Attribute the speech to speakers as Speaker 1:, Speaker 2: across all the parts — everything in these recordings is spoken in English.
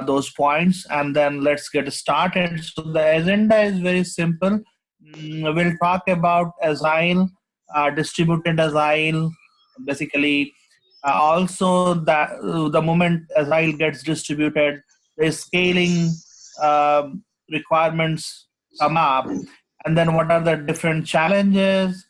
Speaker 1: those points, and then let's get started. So the agenda is very simple. We'll talk about Agile, distributed Agile, basically. Also, the moment Agile gets distributed, the scaling requirements come up, and then what are the different challenges,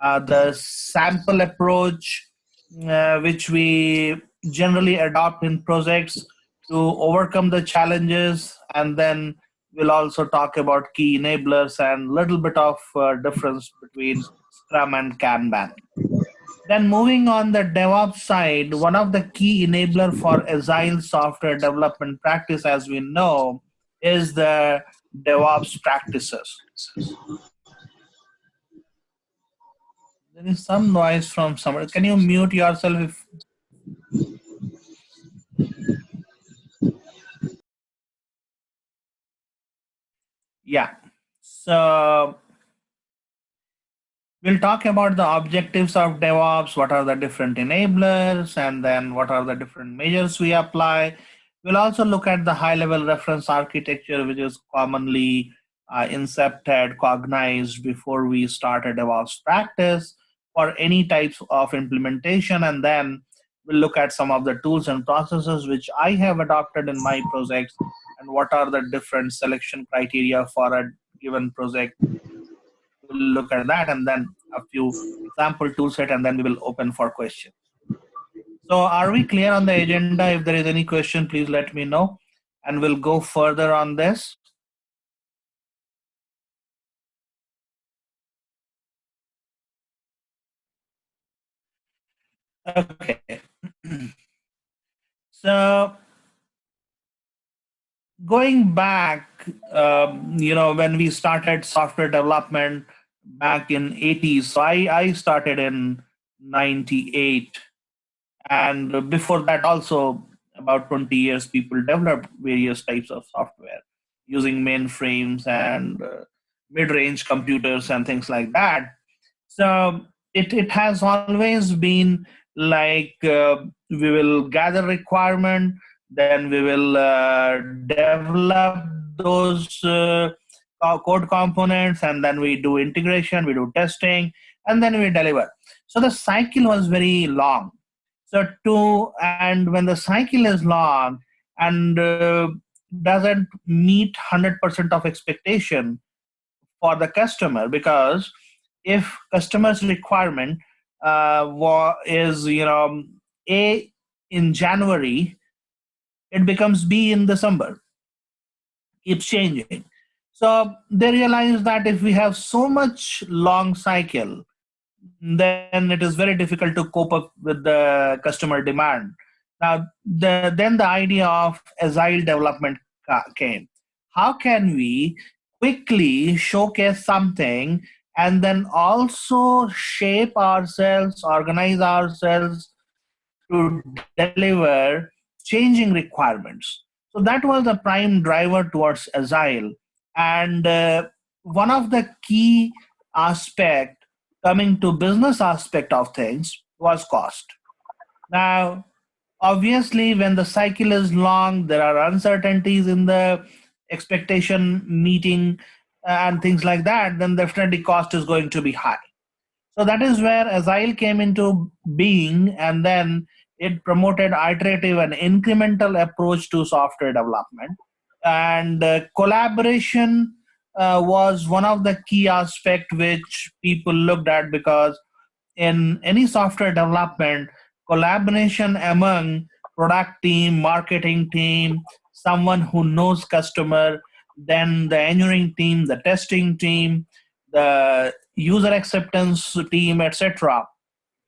Speaker 1: the sample approach, which we generally adopt in projects to overcome the challenges, and then we'll also talk about key enablers and a little bit of difference between Scrum and Kanban. Then moving on the DevOps side, one of the key enabler for Agile software development practice, as we know, is the DevOps practices. There is some noise from somewhere. Can you mute yourself? Yeah. So we'll talk about the objectives of DevOps, what are the different enablers, and then what are the different measures we apply. We'll also look at the high-level reference architecture, which is commonly incepted, cognized before we start a DevOps practice for any types of implementation. And then we'll look at some of the tools and processes which I have adopted in my projects, and what are the different selection criteria for a given project. We'll look at that, and then a few example tool set, and then we will open for questions. So are we clear on the agenda? If there is any question, please let me know, and we'll go further on this. Okay. So going back, when we started software development back in 80s, so I started in 98. And before that also, about 20 years, people developed various types of software using mainframes and mid-range computers and things like that. So it has always been like we will gather requirement, then we will develop those code components, and then we do integration, we do testing, and then we deliver. So the cycle was very long. And when the cycle is long and doesn't meet 100% of expectation for the customer, because if customer's requirement is A in January, it becomes B in December. Keeps changing. So they realize that if we have so much long cycle, then it is very difficult to cope up with the customer demand. Now, then the idea of Agile development came. How can we quickly showcase something and then also shape ourselves, organize ourselves to deliver changing requirements? So that was the prime driver towards Agile. And one of the key aspects coming to business aspect of things was cost. Now, obviously, when the cycle is long, there are uncertainties in the expectation meeting and things like that, then definitely cost is going to be high. So that is where Agile came into being, and then it promoted iterative and incremental approach to software development. And collaboration was one of the key aspects which people looked at, because in any software development, collaboration among product team, marketing team, someone who knows customer, then the engineering team, the testing team, the user acceptance team, etc.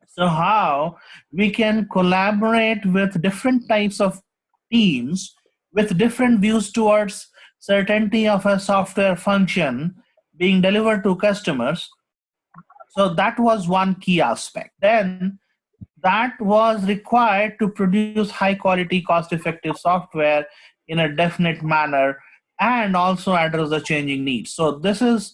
Speaker 1: So how we can collaborate with different types of teams with different views towards certainty of a software function being delivered to customers. So that was one key aspect. Then that was required to produce high quality, cost effective software in a definite manner and also address the changing needs. So this is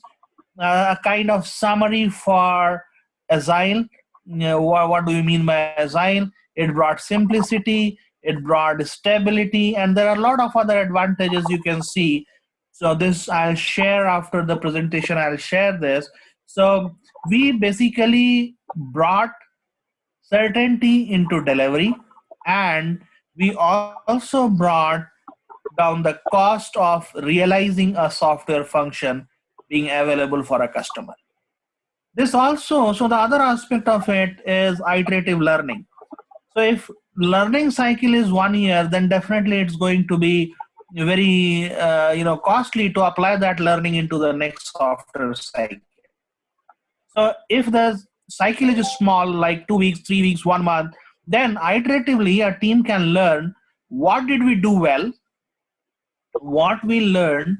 Speaker 1: a kind of summary for Agile. What do you mean by Agile? It brought simplicity, it brought stability, and there are a lot of other advantages you can see. So this I'll share after the presentation, I'll share this. So we basically brought certainty into delivery, and we also brought down the cost of realizing a software function being available for a customer. This also, so the other aspect of it is iterative learning. So if learning cycle is 1 year, then definitely it's going to be very costly to apply that learning into the next software cycle. So if the cycle is small, like 2 weeks, 3 weeks, 1 month, then iteratively a team can learn what did we do well, what we learned,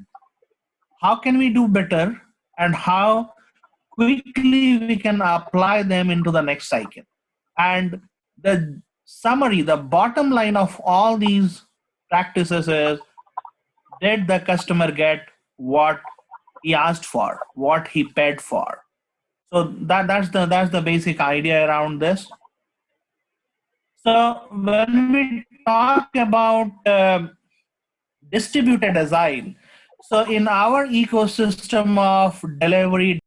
Speaker 1: how can we do better, and how quickly we can apply them into the next cycle. And the summary, the bottom line of all these practices is, did the customer get what he asked for, what he paid for? So that's the basic idea around this. So when we talk about distributed agile, so in our ecosystem of delivery,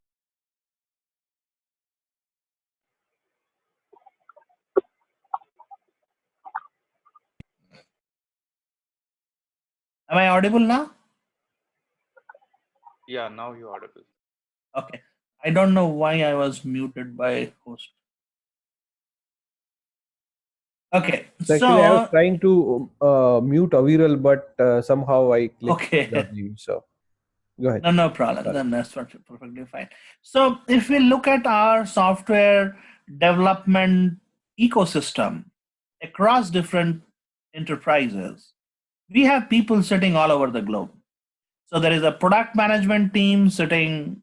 Speaker 1: am I audible now?
Speaker 2: Yeah, now you're audible.
Speaker 1: Okay. I don't know why I was muted by host. Okay.
Speaker 3: So actually, I was
Speaker 1: So,
Speaker 3: trying to mute Aviral, but somehow I clicked the
Speaker 1: okay.
Speaker 3: mute. So go ahead.
Speaker 1: No problem.
Speaker 3: Sorry.
Speaker 1: Then that's perfectly fine. So if we look at our software development ecosystem across different enterprises, we have people sitting all over the globe. So there is a product management team sitting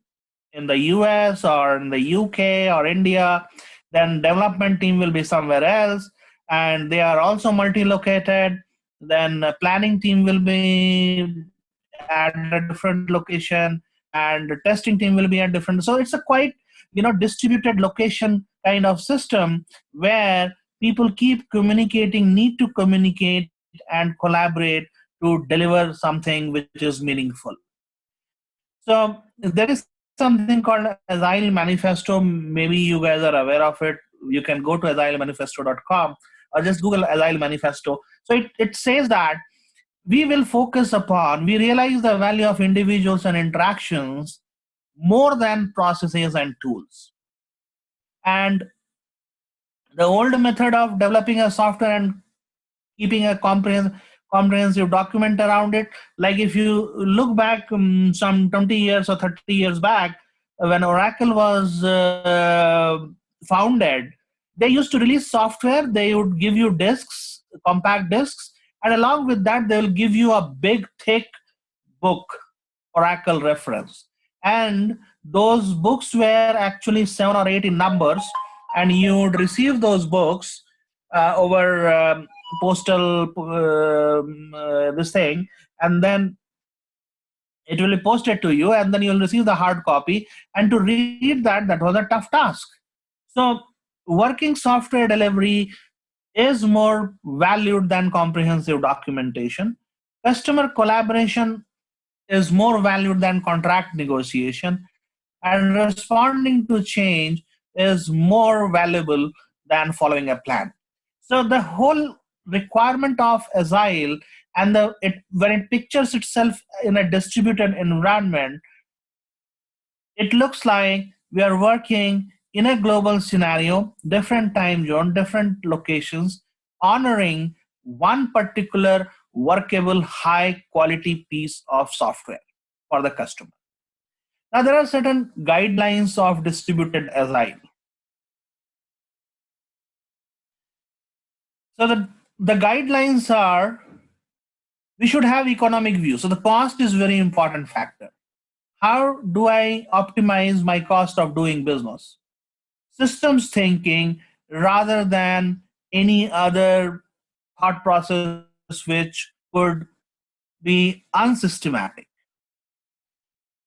Speaker 1: in the US or in the UK or India. Then development team will be somewhere else, and they are also multi-located. Then planning team will be at a different location, and the testing team will be at different. So it's a quite distributed location kind of system where people keep communicating, need to communicate and collaborate to deliver something which is meaningful. So there is something called Agile Manifesto. Maybe you guys are aware of it. You can go to agilemanifesto.com or just Google Agile Manifesto. So it says that we will focus upon, we realize the value of individuals and interactions more than processes and tools. And the old method of developing a software and keeping a comprehensive document around it, like if you look back some 20 years or 30 years back, when Oracle was founded, they used to release software. They would give you disks, compact disks, and along with that they will give you a big thick book, Oracle reference. And those books were actually 7 or 8 in numbers, and you would receive those books over postal this thing, and then it will be posted to you, and then you'll receive the hard copy. And to read that was a tough task. So working software delivery is more valued than comprehensive documentation. Customer collaboration is more valued than contract negotiation, and responding to change is more valuable than following a plan. So the whole requirement of Agile, and when it pictures itself in a distributed environment, it looks like we are working in a global scenario, different time zone, different locations, honoring one particular workable, high quality piece of software for the customer. Now, there are certain guidelines of distributed Agile. So the guidelines are, we should have economic view. So the cost is very important factor. How do I optimize my cost of doing business? Systems thinking rather than any other thought process which could be unsystematic.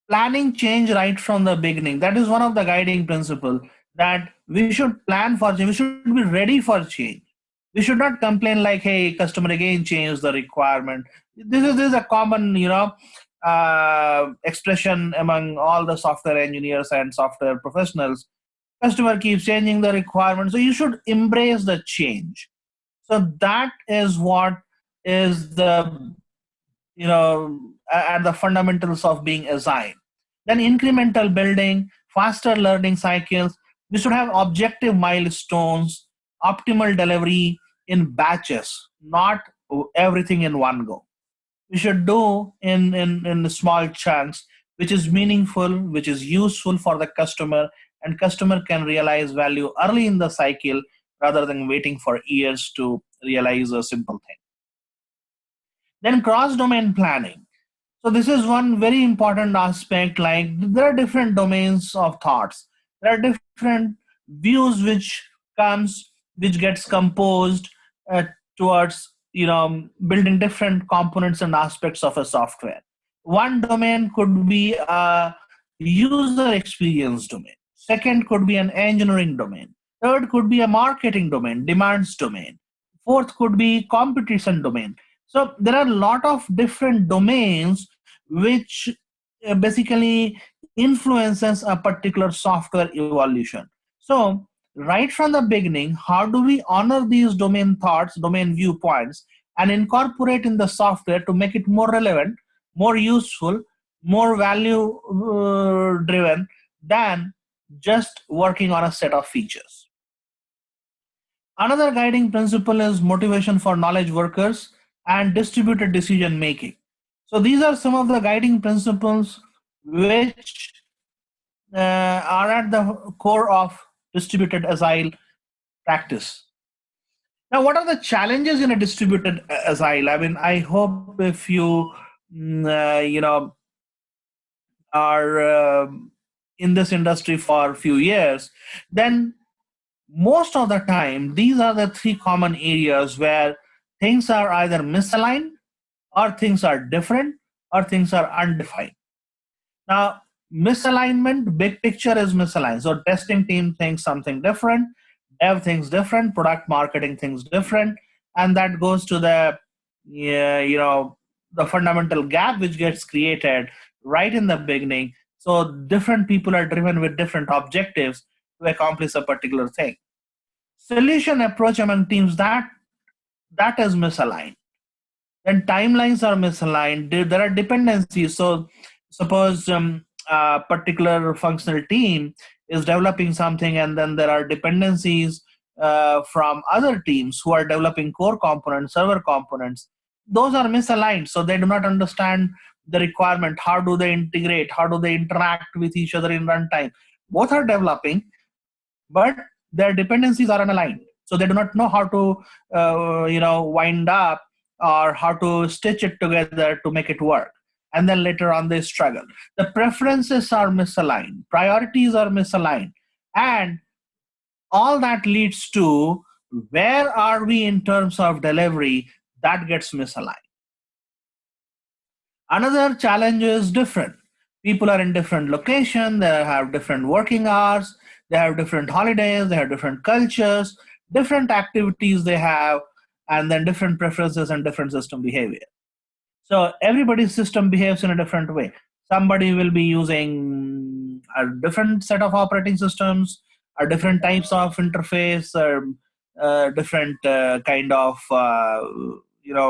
Speaker 1: Planning change right from the beginning. That is one of the guiding principles, that we should plan for change. We should be ready for change. We should not complain like, hey, customer again changed the requirement. This is a common, expression among all the software engineers and software professionals. Customer keeps changing the requirements, so you should embrace the change. So that is what is the, at the fundamentals of being agile. Then incremental building, faster learning cycles. We should have objective milestones, optimal delivery in batches, not everything in one go. We should do in small chunks, which is meaningful, which is useful for the customer, and customer can realize value early in the cycle rather than waiting for years to realize a simple thing. Then cross domain planning. So this is one very important aspect. Like, there are different domains of thoughts. There are different views which gets composed towards building different components and aspects of a software. One domain could be a user experience domain. Second could be an engineering domain. Third could be a marketing domain, demands domain. Fourth could be competition domain. So there are a lot of different domains which basically influences a particular software evolution. So right from the beginning, how do we honor these domain thoughts, domain viewpoints, and incorporate in the software to make it more relevant, more useful, more value driven than just working on a set of features? Another guiding principle is motivation for knowledge workers and distributed decision making. So these are some of the guiding principles which are at the core of distributed agile practice. Now, what are the challenges in a distributed agile? I mean, I hope if you, are in this industry for a few years, then most of the time, these are the three common areas where things are either misaligned, or things are different, or things are undefined. Now, misalignment, big picture is misaligned. So testing team thinks something different, dev thinks different, product marketing thinks different, and that goes to the the fundamental gap which gets created right in the beginning. So different people are driven with different objectives to accomplish a particular thing. Solution approach among teams, that is misaligned. Then timelines are misaligned. There are dependencies. So suppose a particular functional team is developing something, and then there are dependencies from other teams who are developing core components, server components. Those are misaligned, so they do not understand the requirement. How do they integrate? How do they interact with each other in runtime? Both are developing, but their dependencies are unaligned, so they do not know how to wind up or how to stitch it together to make it work. And then later on they struggle. The preferences are misaligned, priorities are misaligned, and all that leads to, where are we in terms of delivery, that gets misaligned. Another challenge is different. People are in different locations, they have different working hours, they have different holidays, they have different cultures, different activities they have, and then different preferences and different system behavior. So everybody's system behaves in a different way. Somebody will be using a different set of operating systems, or different types of interface, or different kind of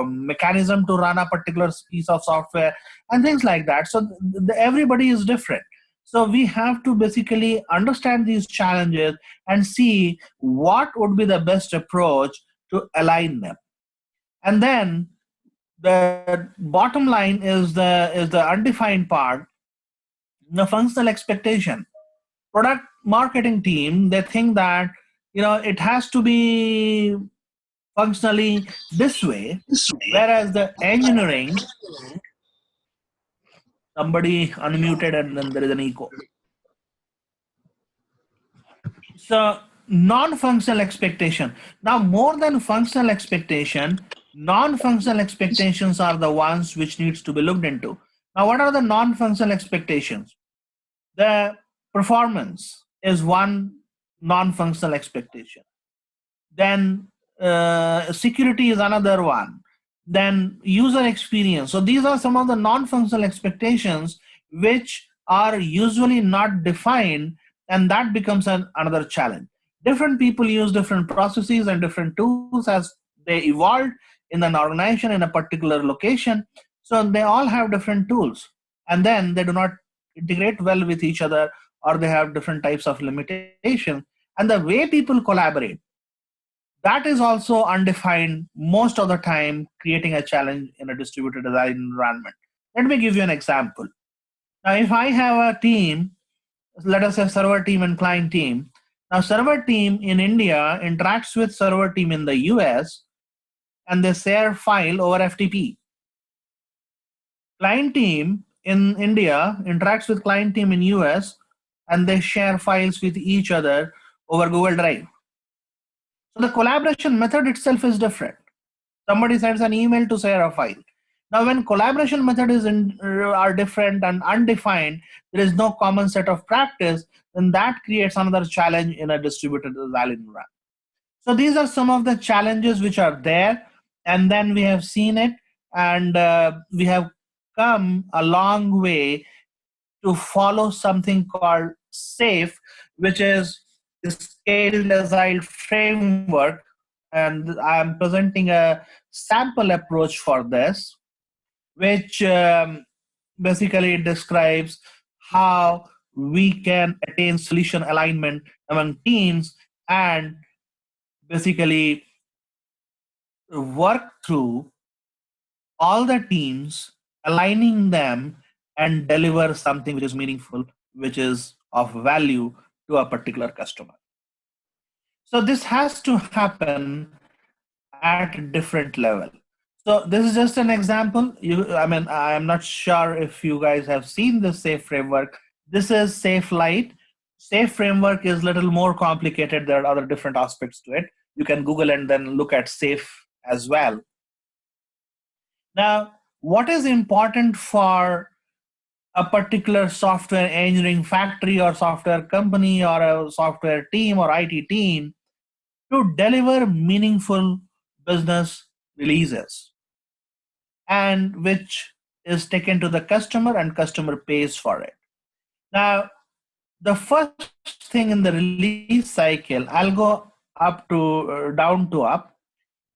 Speaker 1: mechanism to run a particular piece of software, and things like that. So everybody is different. So we have to basically understand these challenges and see what would be the best approach to align them. And then the bottom line is the undefined part, the functional expectation. Product marketing team, they think that it has to be functionally this way, whereas the engineering, somebody unmuted and then there is an echo. So non-functional expectation. Now, more than functional expectation, non-functional expectations are the ones which needs to be looked into. Now, what are the non-functional expectations? The performance is one non-functional expectation. Then security is another one, then user experience. So these are some of the non-functional expectations which are usually not defined, and that becomes another challenge. Different people use different processes and different tools as they evolved in an organization in a particular location. So they all have different tools, and then they do not integrate well with each other, or they have different types of limitations. And the way people collaborate, that is also undefined most of the time, creating a challenge in a distributed design environment. Let me give you an example. Now, if I have a team, let us say server team and client team. Now, server team in India interacts with server team in the US, and they share file over FTP. Client team in India interacts with client team in US, and they share files with each other over Google Drive. So the collaboration method itself is different. Somebody sends an email to share a file. Now, when collaboration methods are different and undefined, there is no common set of practice, then that creates another challenge in a distributed design environment. So these are some of the challenges which are there, and then we have seen it, and we have come a long way to follow something called SAFE, which is the Scaled Agile Framework. And I'm presenting a sample approach for this, which basically describes how we can attain solution alignment among teams and basically work through all the teams, aligning them, and deliver something which is meaningful, which is of value to a particular customer. So this has to happen at different level. So this is just an example. I am not sure if you guys have seen the SAFE framework. This is SAFE Lite. SAFE framework is a little more complicated. There are other different aspects to it. You can Google and then look at SAFE as well. Now, what is important for a particular software engineering factory or software company or a software team or IT team to deliver meaningful business releases, and which is taken to the customer and customer pays for it. Now, the first thing in the release cycle, I'll go up to down to up.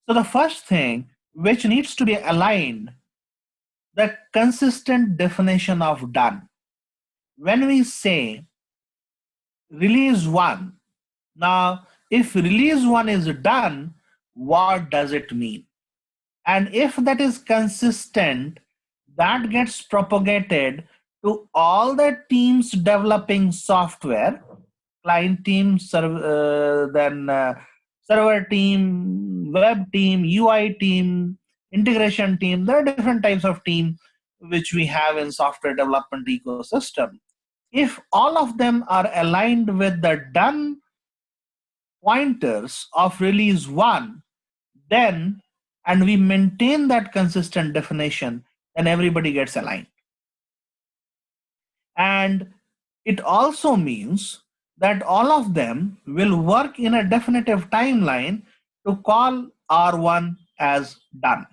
Speaker 1: So the first thing which needs to be aligned, the consistent definition of done. When we say release one, now if release one is done, what does it mean? And if that is consistent, that gets propagated to all the teams developing software, client team, server team, web team, UI team, integration team. There are different types of team which we have in software development ecosystem. If all of them are aligned with the done pointers of release one, then, and we maintain that consistent definition, then everybody gets aligned. And it also means that all of them will work in a definitive timeline to call R1 as done.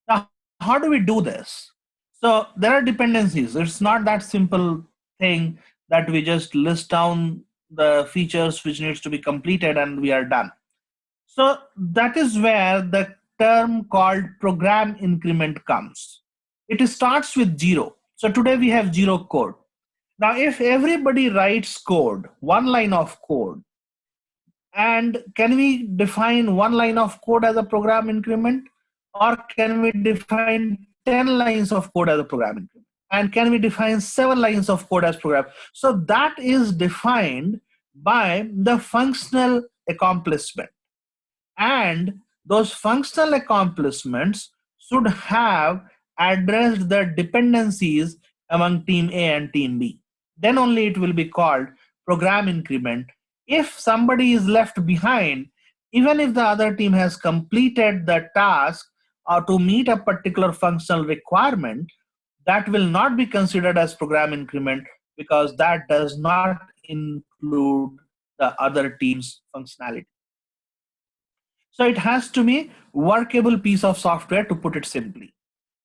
Speaker 1: Now, how do we do this? So there are dependencies. It's not that simple thing that we just list down the features which needs to be completed and we are done. So that is where the term called program increment comes. It starts with 0. So today we have 0 code. Now, if everybody writes code, one line of code, and can we define one line of code as a program increment? Or can we define 10 lines of code as a program increment? And can we define 7 lines of code as program? So that is defined by the functional accomplishment. And those functional accomplishments should have addressed the dependencies among team A and team B. Then only it will be called program increment. If somebody is left behind, even if the other team has completed the task or to meet a particular functional requirement, that will not be considered as program increment because that does not include the other team's functionality. So it has to be workable piece of software, to put it simply.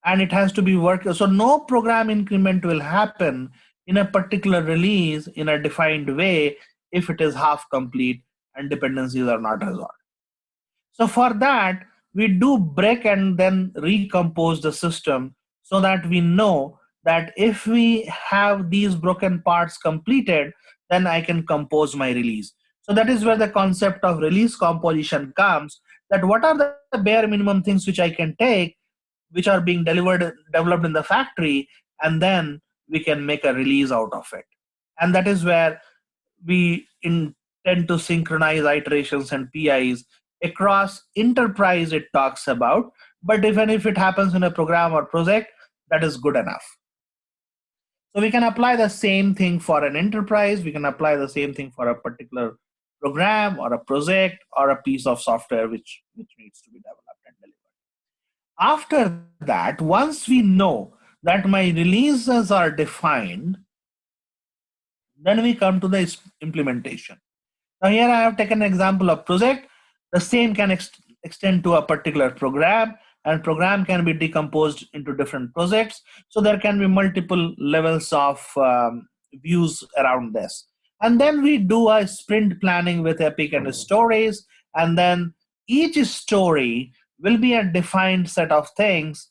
Speaker 1: And it has to be so no program increment will happen in a particular release in a defined way if it is half complete and dependencies are not resolved. So for that, we do break and then recompose the system so that we know that if we have these broken parts completed, then I can compose my release. So that is where the concept of release composition comes, that what are the bare minimum things which I can take, which are being developed in the factory, and then we can make a release out of it. And that is where we intend to synchronize iterations and PIs across enterprise, it talks about, but even if it happens in a program or project, that is good enough. So we can apply the same thing for an enterprise, we can apply the same thing for a particular program or a project or a piece of software which needs to be developed and delivered. After that, once we know that my releases are defined, then we come to the implementation. Now here I have taken an example of project. The same can extend to a particular program, and program can be decomposed into different projects. So there can be multiple levels of views around this. And then we do a sprint planning with epic and stories, and then each story will be a defined set of things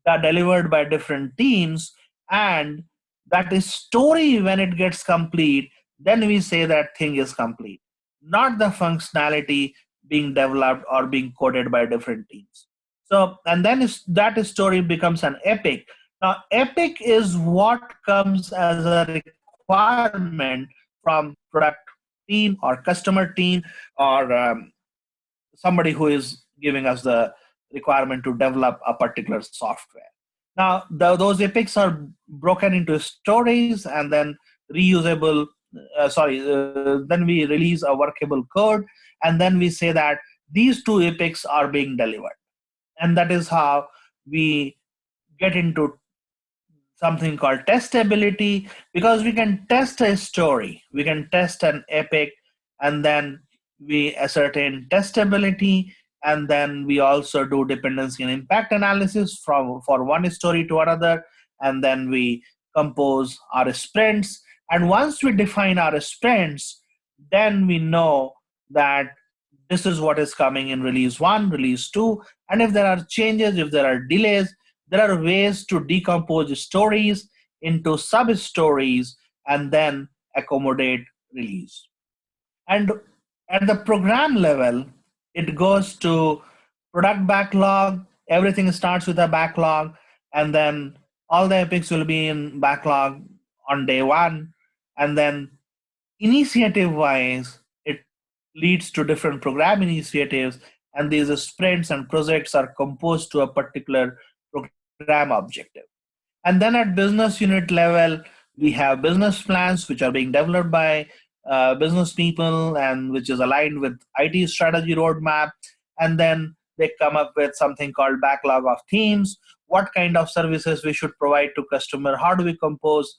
Speaker 1: that are delivered by different teams, and that is story, when it gets complete, then we say that thing is complete, not the functionality being developed or being coded by different teams. So, and then that story becomes an epic. Now, epic is what comes as a requirement from product team or customer team or somebody who is giving us the requirement to develop a particular software. Now, those epics are broken into stories and then reusable. Then we release a workable code, and then we say that these two epics are being delivered, and that is how we get into something called testability, because we can test a story, we can test an epic, and then we ascertain testability, and then we also do dependency and impact analysis for one story to another, and then we compose our sprints. And once we define our sprints, then we know that this is what is coming in release 1, release 2, and if there are changes, if there are delays, there are ways to decompose stories into sub stories and then accommodate release. And at the program level, it goes to product backlog. Everything starts with a backlog, and then all the epics will be in backlog on day one. And then initiative wise, it leads to different program initiatives, and these sprints and projects are composed to a particular program objective. And then at business unit level, we have business plans which are being developed by business people and which is aligned with IT strategy roadmap. And then they come up with something called backlog of themes. What kind of services we should provide to customer? How do we compose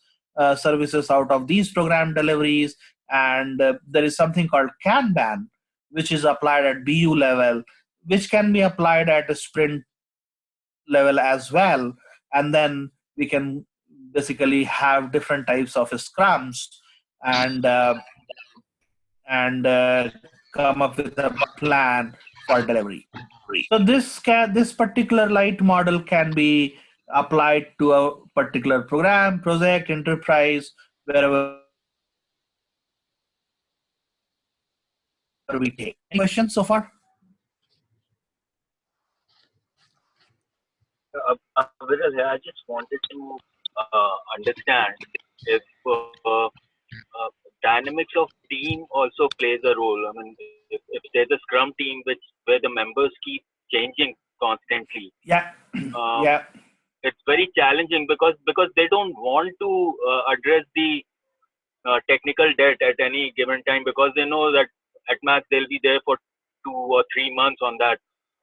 Speaker 1: services out of these program deliveries? And there is something called Kanban, which is applied at BU level, which can be applied at a sprint level as well. And then we can basically have different types of scrums and come up with a plan for delivery. So this particular light model can be applied to a particular program, project, enterprise, wherever we take. Any questions so far?
Speaker 2: Viral here. I just wanted to understand if dynamics of team also plays a role. I mean, if there's a Scrum team where the members keep changing constantly,
Speaker 1: Yeah,
Speaker 2: um,
Speaker 1: yeah.
Speaker 2: it's very challenging because they don't want to address the technical debt at any given time, because they know that at max they'll be there for 2 or 3 months on that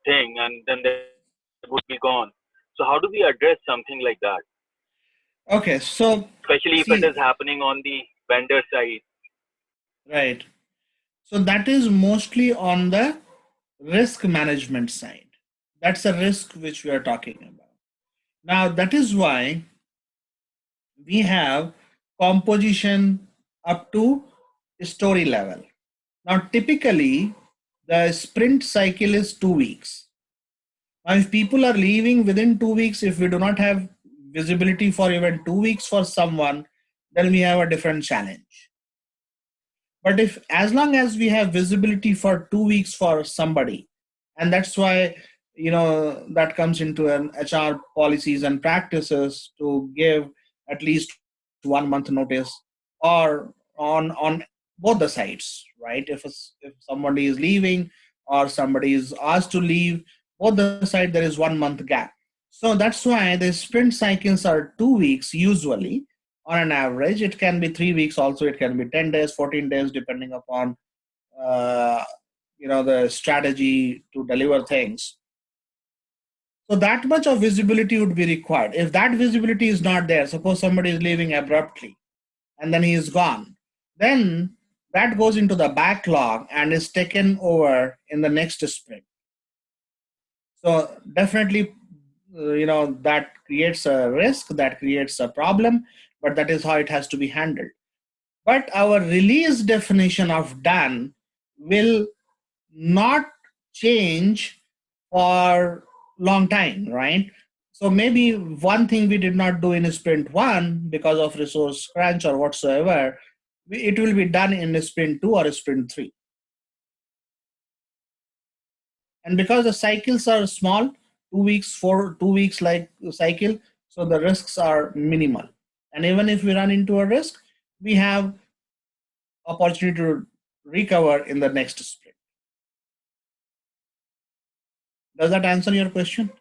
Speaker 2: thing, and then they would be gone. So how do we address something like that,
Speaker 1: Okay, so
Speaker 2: especially if it is
Speaker 1: see,
Speaker 2: happening on the vendor side?
Speaker 1: right. So that is mostly on the risk management side. That's a risk which we are talking about. Now, that is why we have composition up to story level. Now, typically, the sprint cycle is 2 weeks. Now, if people are leaving within 2 weeks, if we do not have visibility for even 2 weeks for someone, then we have a different challenge. But if as long as we have visibility for 2 weeks for somebody, and that's why that comes into an HR policies and practices to give at least 1 month notice, or on both the sides, right? If somebody is leaving or somebody is asked to leave, both the side there is 1 month gap. So that's why the sprint cycles are 2 weeks usually. On an average, it can be 3 weeks also, it can be 10 days, 14 days, depending upon uh, the strategy to deliver things. So that much of visibility would be required. If that visibility is not there, suppose somebody is leaving abruptly and then he is gone, then that goes into the backlog and is taken over in the next sprint. So definitely, that creates a risk, that creates a problem, but that is how it has to be handled. But our release definition of done will not change for long time, right? So maybe one thing we did not do in sprint 1 because of resource crunch or whatsoever, it will be done in sprint 2 or sprint 3. And because the cycles are small, 2 weeks, 2 weeks like cycle, so the risks are minimal. And even if we run into a risk, we have opportunity to recover in the next sprint. Does that answer your question?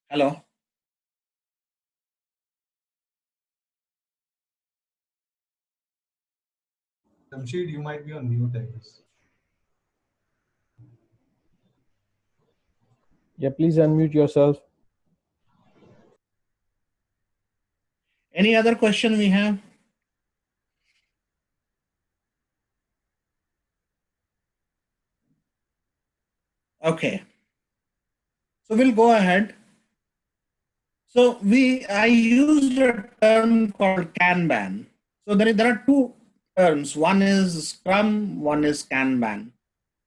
Speaker 1: Hello?
Speaker 4: Jamshed, you might be on mute, I guess.
Speaker 3: Yeah, please unmute yourself.
Speaker 1: Any other question we have? Okay. So we'll go ahead. So I used a term called Kanban. So there are two terms. One is Scrum, one is Kanban.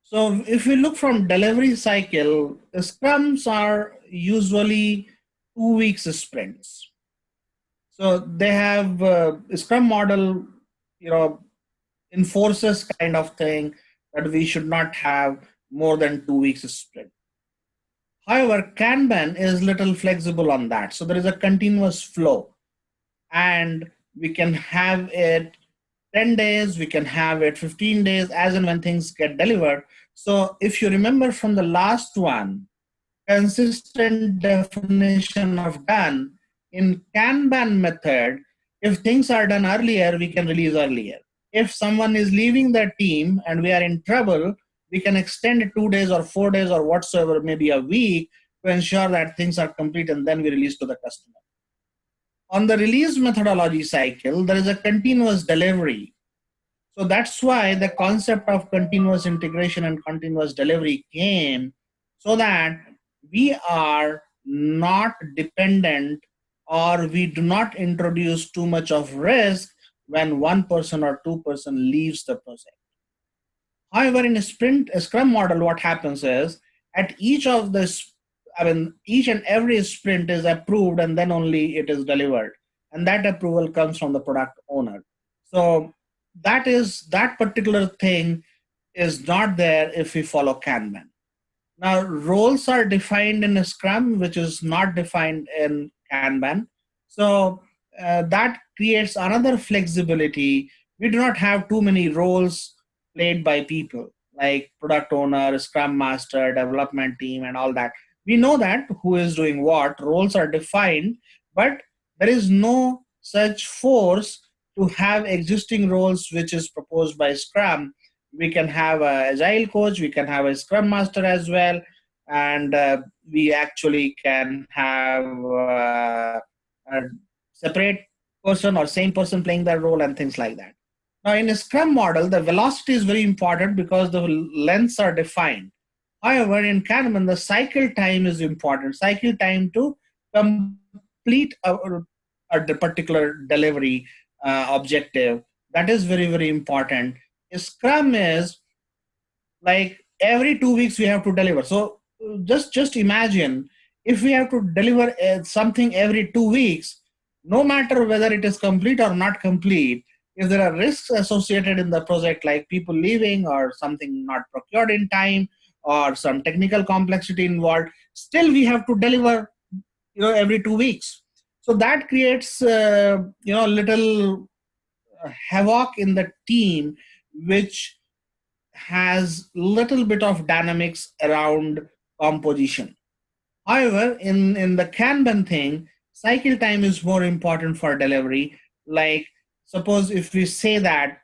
Speaker 1: So if we look from delivery cycle, the Scrums are usually 2 weeks sprints. So they have a Scrum model, enforces kind of thing that we should not have more than 2 weeks sprint. However, Kanban is little flexible on that. So there is a continuous flow, and we can have it 10 days, we can have it 15 days, as and when things get delivered. So if you remember from the last one, consistent definition of done, in Kanban method, if things are done earlier, we can release earlier. If someone is leaving the team and we are in trouble, we can extend it 2 days or 4 days or whatsoever, maybe a week, to ensure that things are complete, and then we release to the customer. On the release methodology cycle, there is a continuous delivery. So that's why the concept of continuous integration and continuous delivery came, so that we are not dependent, or we do not introduce too much of risk when one person or two person leaves the project. However, in a Scrum model, what happens is at each and every sprint is approved, and then only it is delivered. And that approval comes from the product owner. So that particular thing is not there if we follow Kanban. Now, roles are defined in a Scrum, which is not defined in Kanban. So that creates another flexibility. We do not have too many roles played by people like product owner, Scrum master, development team, and all that. We know that who is doing what, roles are defined, but there is no such force to have existing roles which is proposed by Scrum. We can have a agile coach, we can have a Scrum master as well, and we actually can have a separate person or same person playing that role and things like that. Now in a Scrum model, the velocity is very important because the lengths are defined. However, in Kanban, the cycle time is important. Cycle time to complete a particular delivery objective. That is very, very important. Scrum is like every 2 weeks we have to deliver. So just imagine if we have to deliver something every 2 weeks, no matter whether it is complete or not complete, if there are risks associated in the project like people leaving or something not procured in time or some technical complexity involved, still we have to deliver every 2 weeks. So that creates little havoc in the team, which has little bit of dynamics around composition. However, in the Kanban thing, cycle time is more important for delivery. Like suppose if we say that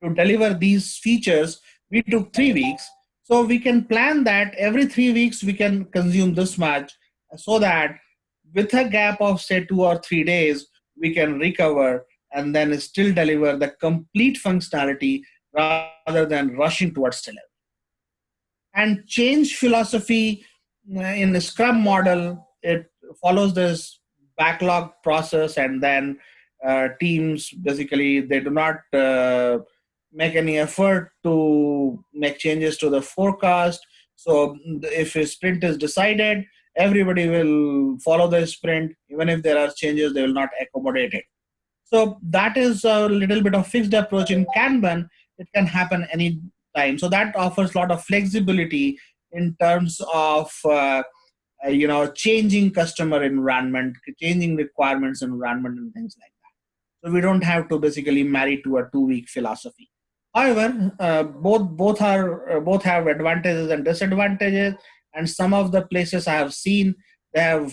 Speaker 1: to deliver these features, we took 3 weeks. So we can plan that every 3 weeks we can consume this much, so that with a gap of say 2 or 3 days, we can recover and then still deliver the complete functionality rather than rushing towards delivery. And change philosophy in the Scrum model, it follows this backlog process, and then teams basically they do not make any effort to make changes to the forecast. So if a sprint is decided, everybody will follow the sprint. Even if there are changes, they will not accommodate it. So that is a little bit of fixed approach. In Kanban, it can happen any time. So that offers a lot of flexibility in terms of changing customer environment, changing requirements environment, and things like that. So we don't have to basically marry to a 2 week philosophy. However, both have advantages and disadvantages, and some of the places I have seen they have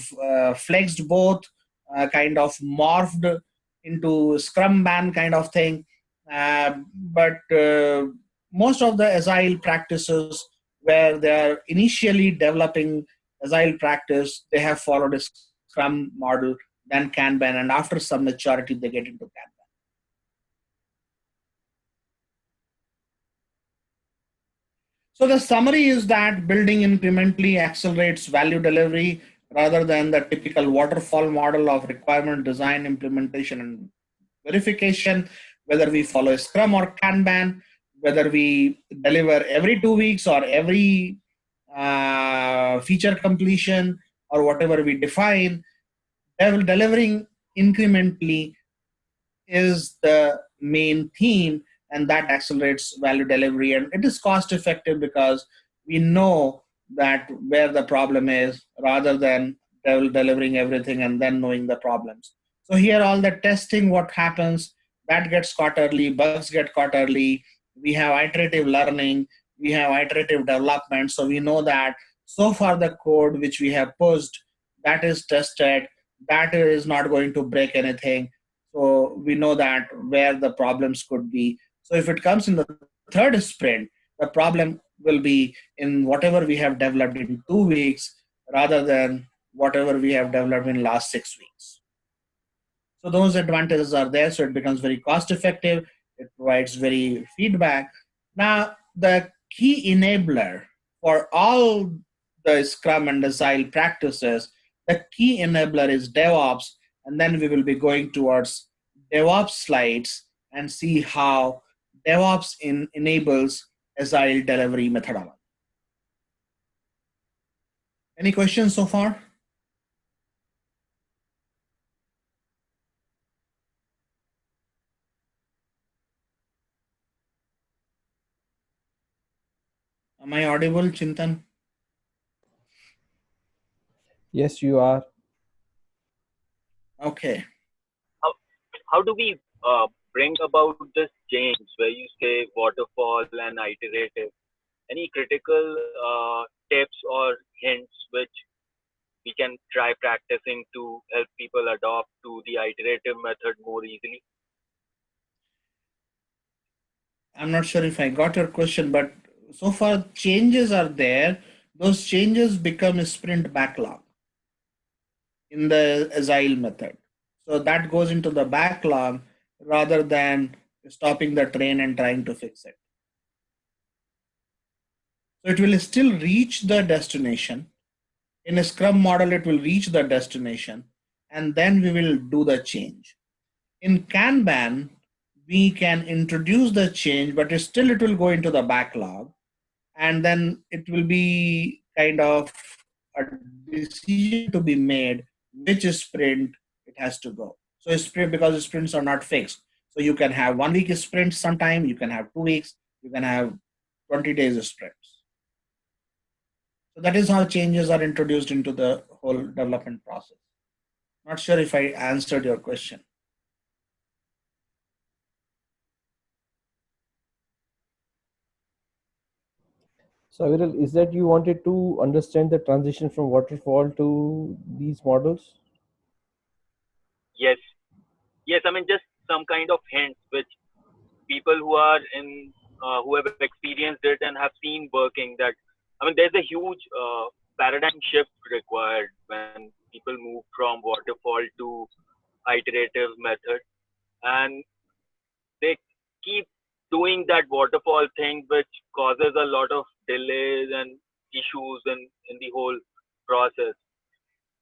Speaker 1: flexed both, kind of morphed into Scrum ban kind of thing. But most of the Agile practices where they are initially developing Agile practice, they have followed a Scrum model, then Kanban, and after some maturity, they get into Kanban. So the summary is that building incrementally accelerates value delivery rather than the typical waterfall model of requirement design, implementation, and verification. Whether we follow Scrum or Kanban, whether we deliver every 2 weeks or every feature completion or whatever we define, delivering incrementally is the main theme, and that accelerates value delivery. And it is cost effective because we know that where the problem is rather than delivering everything and then knowing the problems. So here all the testing, what happens, that gets caught early, bugs get caught early, we have iterative learning, we have iterative development. So we know that so far the code which we have pushed, that is tested, that is not going to break anything. So we know that where the problems could be. So if it comes in the third sprint, the problem will be in whatever we have developed in 2 weeks rather than whatever we have developed in last 6 weeks. So those advantages are there. So it becomes very cost effective. It provides very feedback. Now, the key enabler for all the Scrum and Agile practices, the key enabler is DevOps. And then we will be going towards DevOps slides and see how DevOps enables Agile delivery methodology. Any questions so far? Am I audible, Chintan?
Speaker 3: Yes, you are.
Speaker 1: Okay.
Speaker 2: How do we bring about this change where you say waterfall and iterative? Any critical tips or hints which we can try practicing to help people adopt to the iterative method more easily?
Speaker 1: I'm not sure if I got your question, but so far changes are there. Those changes become a sprint backlog in the Agile method. So that goes into the backlog rather than stopping the train and trying to fix it. So it will still reach the destination. In a Scrum model, it will reach the destination and then we will do the change. In Kanban, we can introduce the change, but it will go into the backlog, and then it will be kind of a decision to be made which sprint it has to go. So sprint, because sprints are not fixed. So you can have 1 week sprint sometime, you can have 2 weeks, you can have 20 days sprints. So that is how changes are introduced into the whole development process. Not sure if I answered your question.
Speaker 3: So, Aviral, is that you wanted to understand the transition from waterfall to these models?
Speaker 2: Yes, yes. I mean, just some kind of hints which people who are in who have experienced it and have seen working. That I mean, there's a huge paradigm shift required when people move from waterfall to iterative method, and they keep doing that waterfall thing, which causes a lot of delays and issues in the whole process,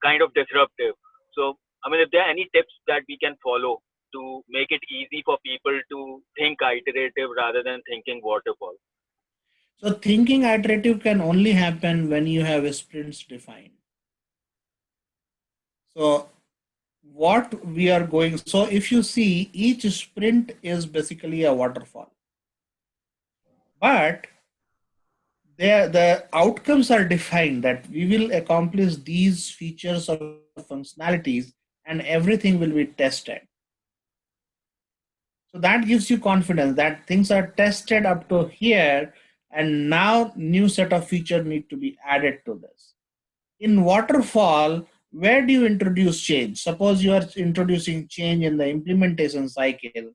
Speaker 2: kind of disruptive. So, I mean, if there are any tips that we can follow to make it easy for people to think iterative rather than thinking waterfall.
Speaker 1: So thinking iterative can only happen when you have sprints defined. So what we are going, so if you see, each sprint is basically a waterfall, but the outcomes are defined that we will accomplish these features or functionalities and everything will be tested. So that gives you confidence that things are tested up to here, and now new set of features need to be added to this. In waterfall, where do you introduce change? Suppose you are introducing change in the implementation cycle.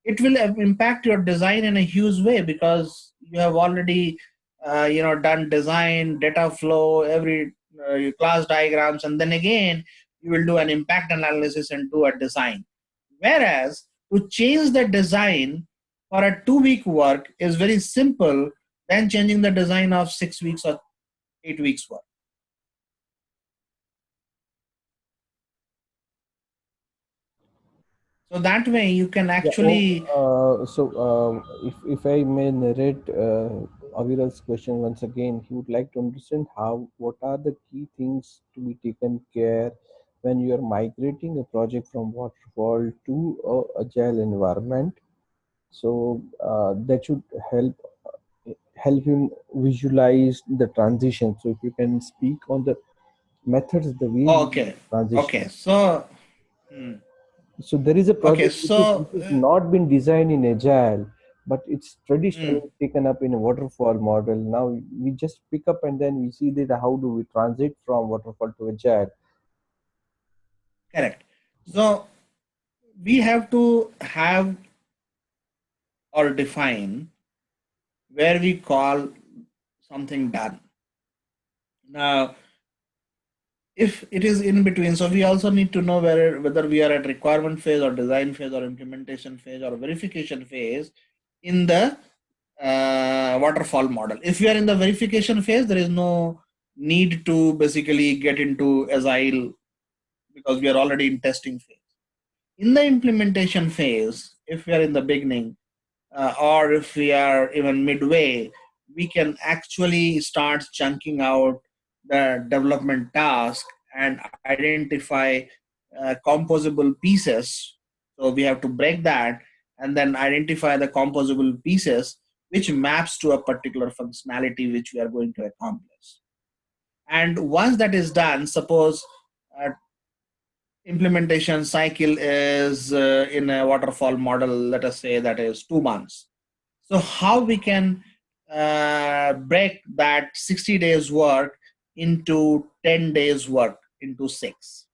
Speaker 1: It will impact your design in a huge way because you have already done design, data flow, every class diagrams, and then again you will do an impact analysis and do a design. Whereas to change the design for a 2 week work is very simple than changing the design of 6 weeks or 8 weeks work. So that way you can actually.
Speaker 3: If I may narrate Aviral's question once again, he would like to understand what are the key things to be taken care when you are migrating a project from waterfall to a agile environment. So that should help him visualize the transition. So if you can speak on the methods, the way you
Speaker 1: Okay.
Speaker 3: transition.
Speaker 1: Okay. So.
Speaker 3: So there is a
Speaker 1: Okay.
Speaker 3: project
Speaker 1: So.
Speaker 3: which is not been designed in agile, but it's traditionally
Speaker 1: Hmm,
Speaker 3: taken up in a waterfall model. Now we just pick up and then we see that how do we transit from waterfall to agile.
Speaker 1: correct. So we have to have or define where we call something done. Now, if it is in between, so we also need to know whether we are at requirement phase or design phase or implementation phase or verification phase in the waterfall model. If we are in the verification phase, there is no need to basically get into agile because we are already in testing phase. In the implementation phase, if we are in the beginning, or if we are even midway, we can actually start chunking out the development task and identify composable pieces. So we have to break that and then identify the composable pieces which maps to a particular functionality which we are going to accomplish. And once that is done, suppose implementation cycle is in a waterfall model, let us say that is 2 months. So how we can break that 60 days work into 10 days work into 6.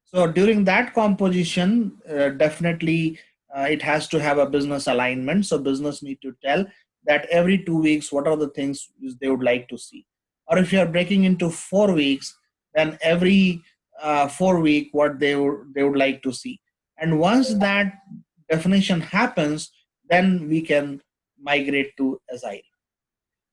Speaker 1: So during that composition, definitely it has to have a business alignment. So business need to tell that every 2 weeks, what are the things they would like to see. Or if you are breaking into 4 weeks, then every 4 week what they would like to see. And once that definition happens, then we can migrate to Agile.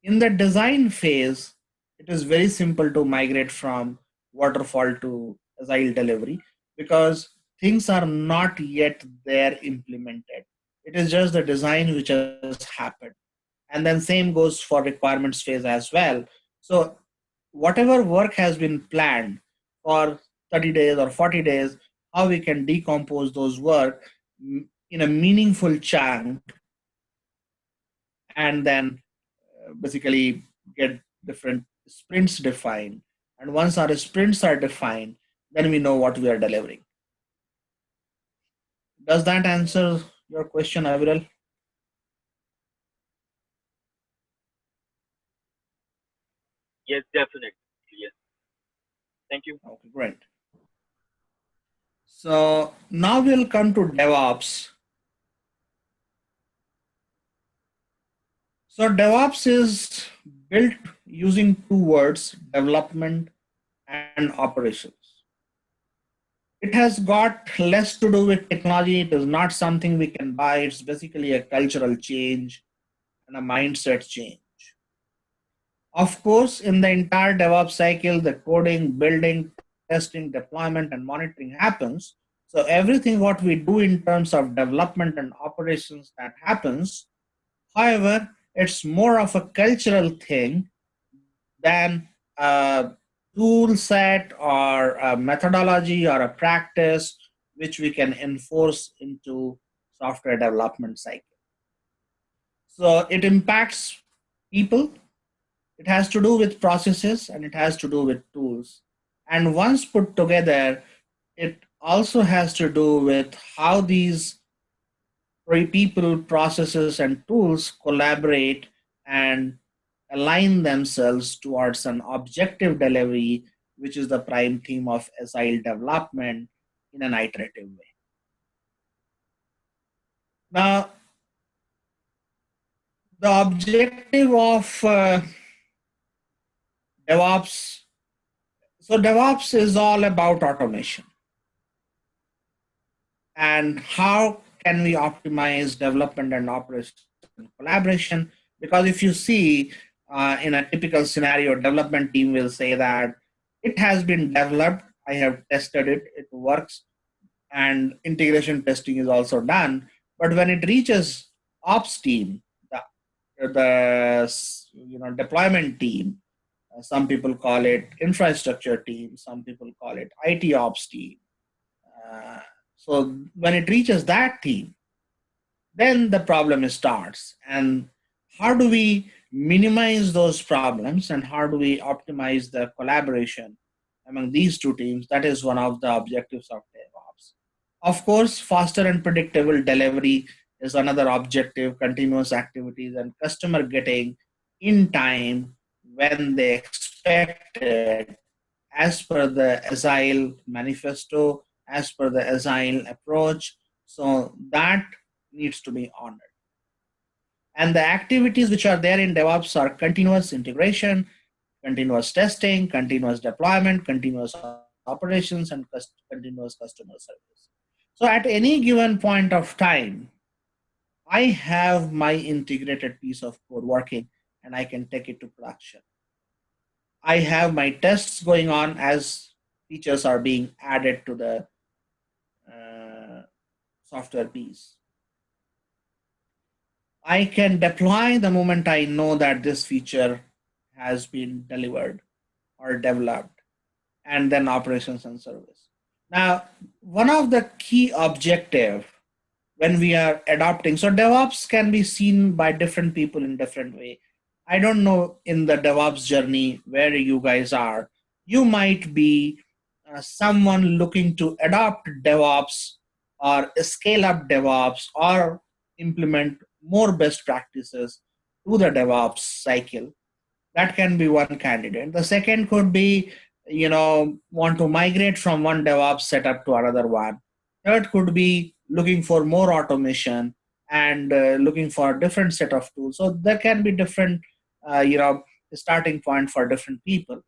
Speaker 1: In the design phase, it is very simple to migrate from waterfall to Agile delivery because things are not yet there implemented. It is just the design which has happened. And then same goes for requirements phase as well. So whatever work has been planned for 30 days or 40 days, how we can decompose those work in a meaningful chunk and then basically get different sprints defined. And once our sprints are defined, then we know what we are delivering. Does that answer your question, Aviral?
Speaker 2: Yes, definitely. Yes. Thank you.
Speaker 1: Okay, great. So now we'll come to DevOps. So DevOps is built using two words, development and operations. It has got less to do with technology. It is not something we can buy. It's basically a cultural change and a mindset change. Of course, in the entire DevOps cycle, the coding, building, testing, deployment, and monitoring happens. So everything what we do in terms of development and operations that happens. However, it's more of a cultural thing than a tool set or a methodology or a practice which we can enforce into software development cycle. So it impacts people. It has to do with processes and it has to do with tools. And once put together, it also has to do with how these people, processes, and tools collaborate and align themselves towards an objective delivery, which is the prime theme of Agile development in an iterative way. Now, the objective of DevOps, so DevOps is all about automation. And how can we optimize development and operations and collaboration? Because if you see in a typical scenario, development team will say that it has been developed, I have tested it, it works, and integration testing is also done. But when it reaches ops team, the deployment team, some people call it infrastructure team, some people call it IT ops team. So when it reaches that team, then the problem starts. And how do we minimize those problems and how do we optimize the collaboration among these two teams? That is one of the objectives of DevOps. Of course, faster and predictable delivery is another objective, continuous activities and customer getting in time when they expect it as per the Agile manifesto, as per the Agile approach. So that needs to be honored. And the activities which are there in DevOps are continuous integration, continuous testing, continuous deployment, continuous operations, and continuous customer service. So at any given point of time, I have my integrated piece of code working and I can take it to production. I have my tests going on as features are being added to the software piece. I can deploy the moment I know that this feature has been delivered or developed, and then operations and service. Now, one of the key objective when we are adopting, so DevOps can be seen by different people in different way. I don't know in the DevOps journey where you guys are. You might be someone looking to adopt DevOps or scale up DevOps or implement more best practices to the DevOps cycle. That can be one candidate. The second could be, want to migrate from one DevOps setup to another one. Third could be looking for more automation and looking for a different set of tools. So there can be different, starting point for different people.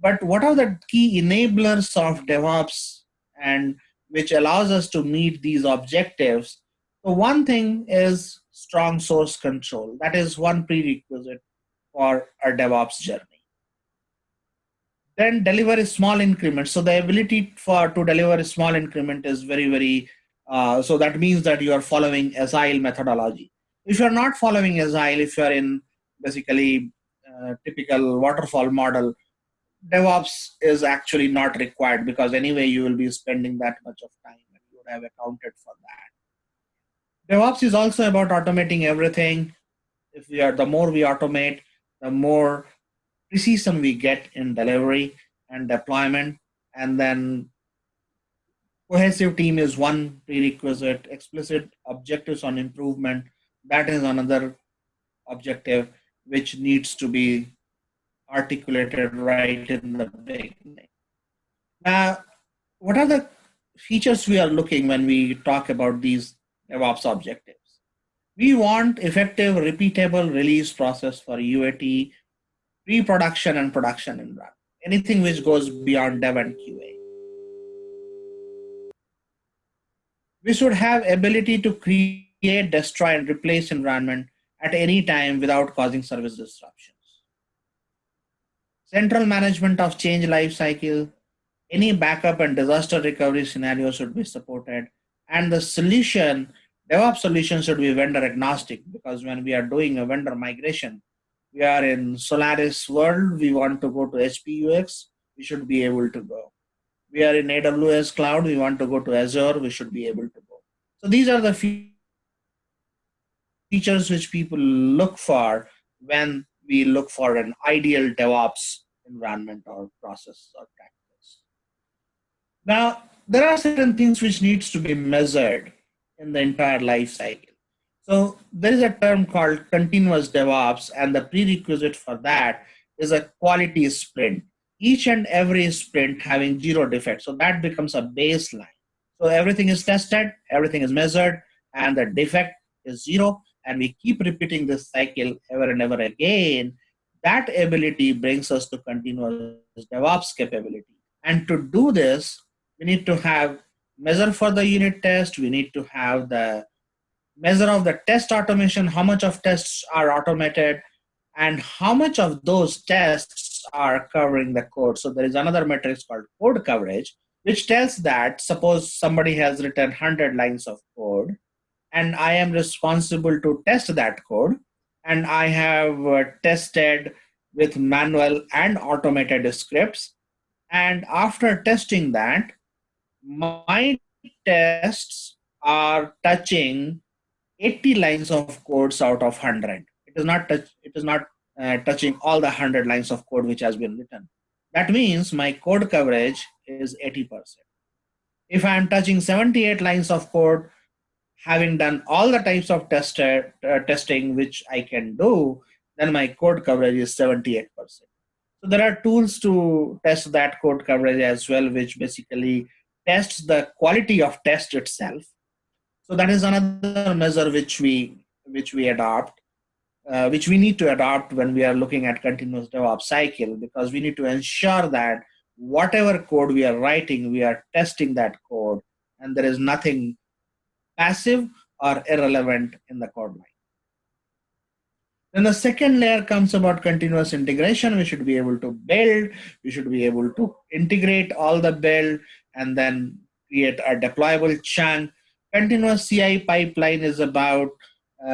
Speaker 1: But what are the key enablers of DevOps and which allows us to meet these objectives? So one thing is strong source control. That is one prerequisite for a DevOps journey. Then deliver a small increment. So the ability to deliver a small increment is very so that means that you are following Agile methodology. If you are not following Agile, if you are in basically typical waterfall model, DevOps is actually not required, because anyway you will be spending that much of time and you would have accounted for that. DevOps is also about automating everything. The more we automate, the more precision we get in delivery and deployment. And then cohesive team is one prerequisite. Explicit objectives on improvement, that is another objective which needs to be articulated right in the beginning. Now, what are the features we are looking when we talk about these DevOps objectives? We want effective, repeatable release process for UAT, pre-production and production environment. Anything which goes beyond dev and QA. We should have ability to create, destroy, and replace environment at any time without causing service disruptions. Central management of change lifecycle. Any backup and disaster recovery scenario should be supported. And the solution, DevOps solution should be vendor agnostic, because when we are doing a vendor migration, we are in Solaris world, we want to go to HPUX, we should be able to go. We are in AWS cloud, we want to go to Azure, we should be able to go. So these are the features which people look for when we look for an ideal DevOps environment or process or practice. Now, there are certain things which needs to be measured in the entire life cycle. So there is a term called continuous DevOps, and the prerequisite for that is a quality sprint. Each and every sprint having zero defects. So that becomes a baseline. So everything is tested, everything is measured, and the defect is zero. And we keep repeating this cycle ever and ever again. That ability brings us to continuous DevOps capability. And to do this, we need to have measure for the unit test. We need to have the measure of the test automation, how much of tests are automated, and how much of those tests are covering the code. So there is another metric called code coverage, which tells that suppose somebody has written 100 lines of code, and I am responsible to test that code, and I have tested with manual and automated scripts. And after testing that, my tests are touching 80 lines of codes out of 100. It is not touching all the 100 lines of code which has been written. That means my code coverage is 80%. If I am touching 78 lines of code, having done all the types of testing which I can do, then my code coverage is 78%. So there are tools to test that code coverage as well, which basically tests the quality of test itself. So that is another measure which we adopt, which we need to adopt when we are looking at continuous DevOps cycle, because we need to ensure that whatever code we are writing, we are testing that code, and there is nothing passive or irrelevant in the code line. Then the second layer comes about continuous integration. We should be able to build, we should be able to integrate all the build and then create a deployable chunk. Continuous CI pipeline is about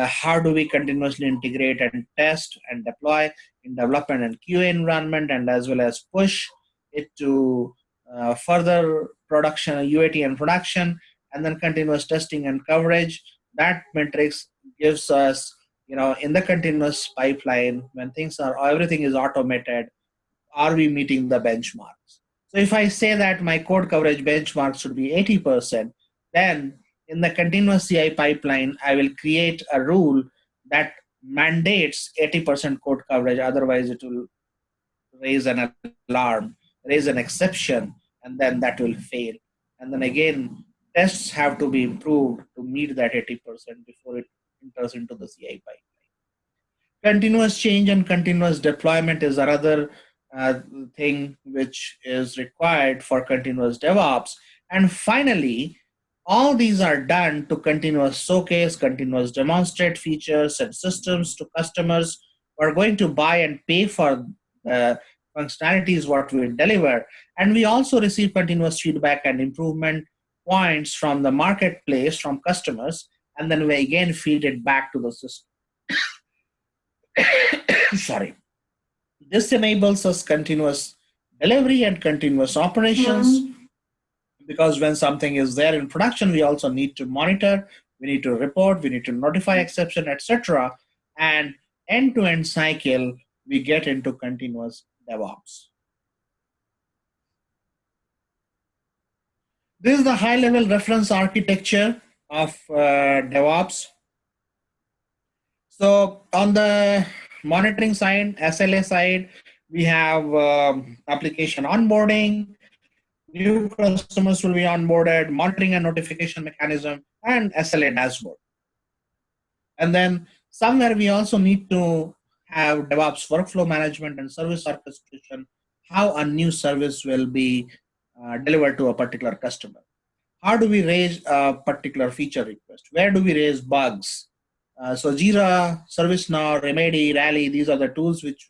Speaker 1: how do we continuously integrate and test and deploy in development and QA environment, and as well as push it to further production, UAT and production, and then continuous testing and coverage. That matrix gives us, in the continuous pipeline, when everything is automated, are we meeting the benchmarks? So if I say that my code coverage benchmark should be 80%, then in the continuous CI pipeline, I will create a rule that mandates 80% code coverage. Otherwise, it will raise an alarm, raise an exception, and then that will fail. And then again, tests have to be improved to meet that 80% before it enters into the CI pipeline. Continuous change and continuous deployment is another thing which is required for continuous DevOps. And finally, all these are done to continuous showcase, continuous demonstrate features and systems to customers who are going to buy and pay for the functionalities what we deliver. And we also receive continuous feedback and improvement points from the marketplace, from customers, and then we again feed it back to the system. Sorry. This enables us continuous delivery and continuous operations, because when something is there in production, we also need to monitor, we need to report, we need to notify exception, etc. And end-to-end cycle, we get into continuous DevOps. This is the high-level reference architecture of DevOps. So on the monitoring side, SLA side, we have application onboarding, new customers will be onboarded, monitoring and notification mechanism, and SLA dashboard. And then somewhere we also need to have DevOps workflow management and service orchestration, how a new service will be delivered to a particular customer. How do we raise a particular feature request? Where do we raise bugs? So Jira, ServiceNow, Remedy, Rally, these are the tools which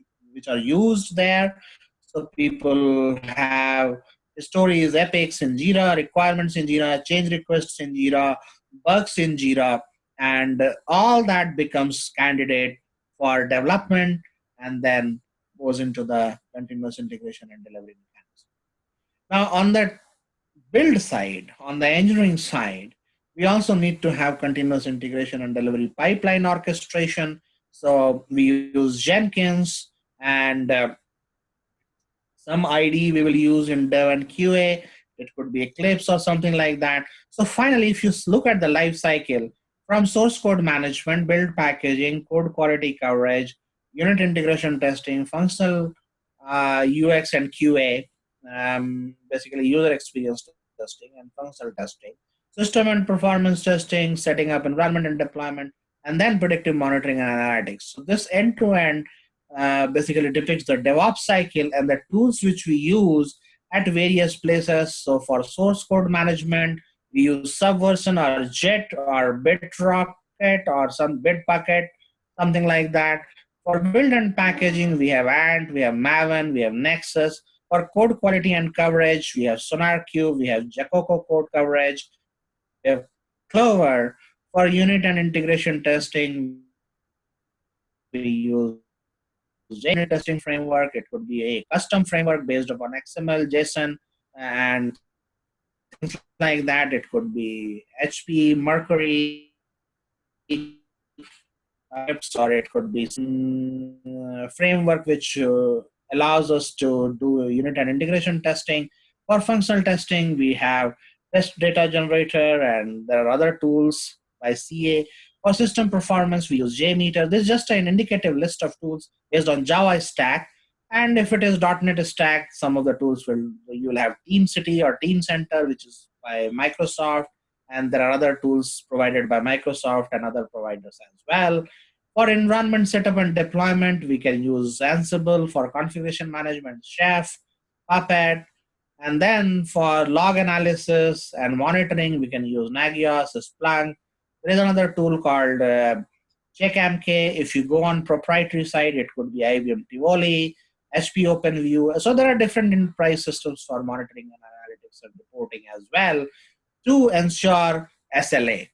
Speaker 1: are used there. So people have stories, epics in Jira, requirements in Jira, change requests in Jira, bugs in Jira, and all that becomes candidate for development and then goes into the continuous integration and delivery mechanism. Now on the build side, on the engineering side, we also need to have continuous integration and delivery pipeline orchestration. So we use Jenkins and some ID we will use in Dev and QA. It could be Eclipse or something like that. So finally, if you look at the life cycle from source code management, build packaging, code quality coverage, unit integration testing, functional UX and QA, basically user experience testing and functional testing, system and performance testing, setting up environment and deployment, and then predictive monitoring and analytics. So this end-to-end basically depicts the DevOps cycle and the tools which we use at various places. So for source code management, we use Subversion or Jet or Bitrocket or some Bitbucket, something like that. For build and packaging, we have Ant, we have Maven, we have Nexus. For code quality and coverage, we have SonarQube, we have Jacoco code coverage, we have Clover. For unit and integration testing, we use unit testing framework. It could be a custom framework based upon XML, JSON, and things like that. It could be HP, Mercury, or it could be some framework which allows us to do unit and integration testing. For functional testing, we have test data generator, and there are other tools by CA. For system performance, we use JMeter. This is just an indicative list of tools based on Java stack. And if it is .NET stack, some of the tools you will have TeamCity or Team Center, which is by Microsoft. And there are other tools provided by Microsoft and other providers as well. For environment setup and deployment, we can use Ansible. For configuration management, Chef, Puppet. And then for log analysis and monitoring, we can use Nagios, Splunk. There is another tool called CheckMK. If you go on proprietary side, it could be IBM Tivoli, HP OpenView. So there are different enterprise systems for monitoring and analytics and reporting as well to ensure SLA.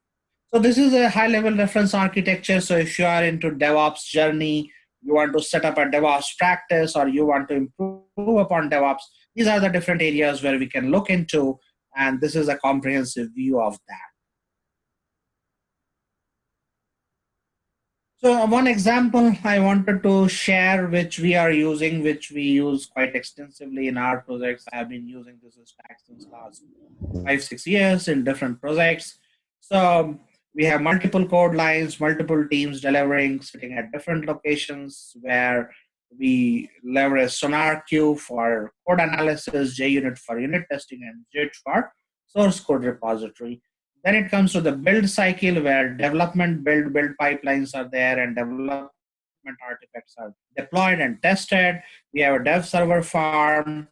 Speaker 1: So this is a high-level reference architecture. So if you are into DevOps journey, you want to set up a DevOps practice, or you want to improve upon DevOps, these are the different areas where we can look into, and this is a comprehensive view of that. So one example I wanted to share, which we are using, which we use quite extensively in our projects. I have been using this stack since last 5-6 years in different projects. So we have multiple code lines, multiple teams delivering, sitting at different locations, where we leverage SonarQube for code analysis, JUnit for unit testing, and JIT for source code repository. Then it comes to the build cycle, where development, build pipelines are there, and development development artifacts are deployed and tested. We have a dev server farm,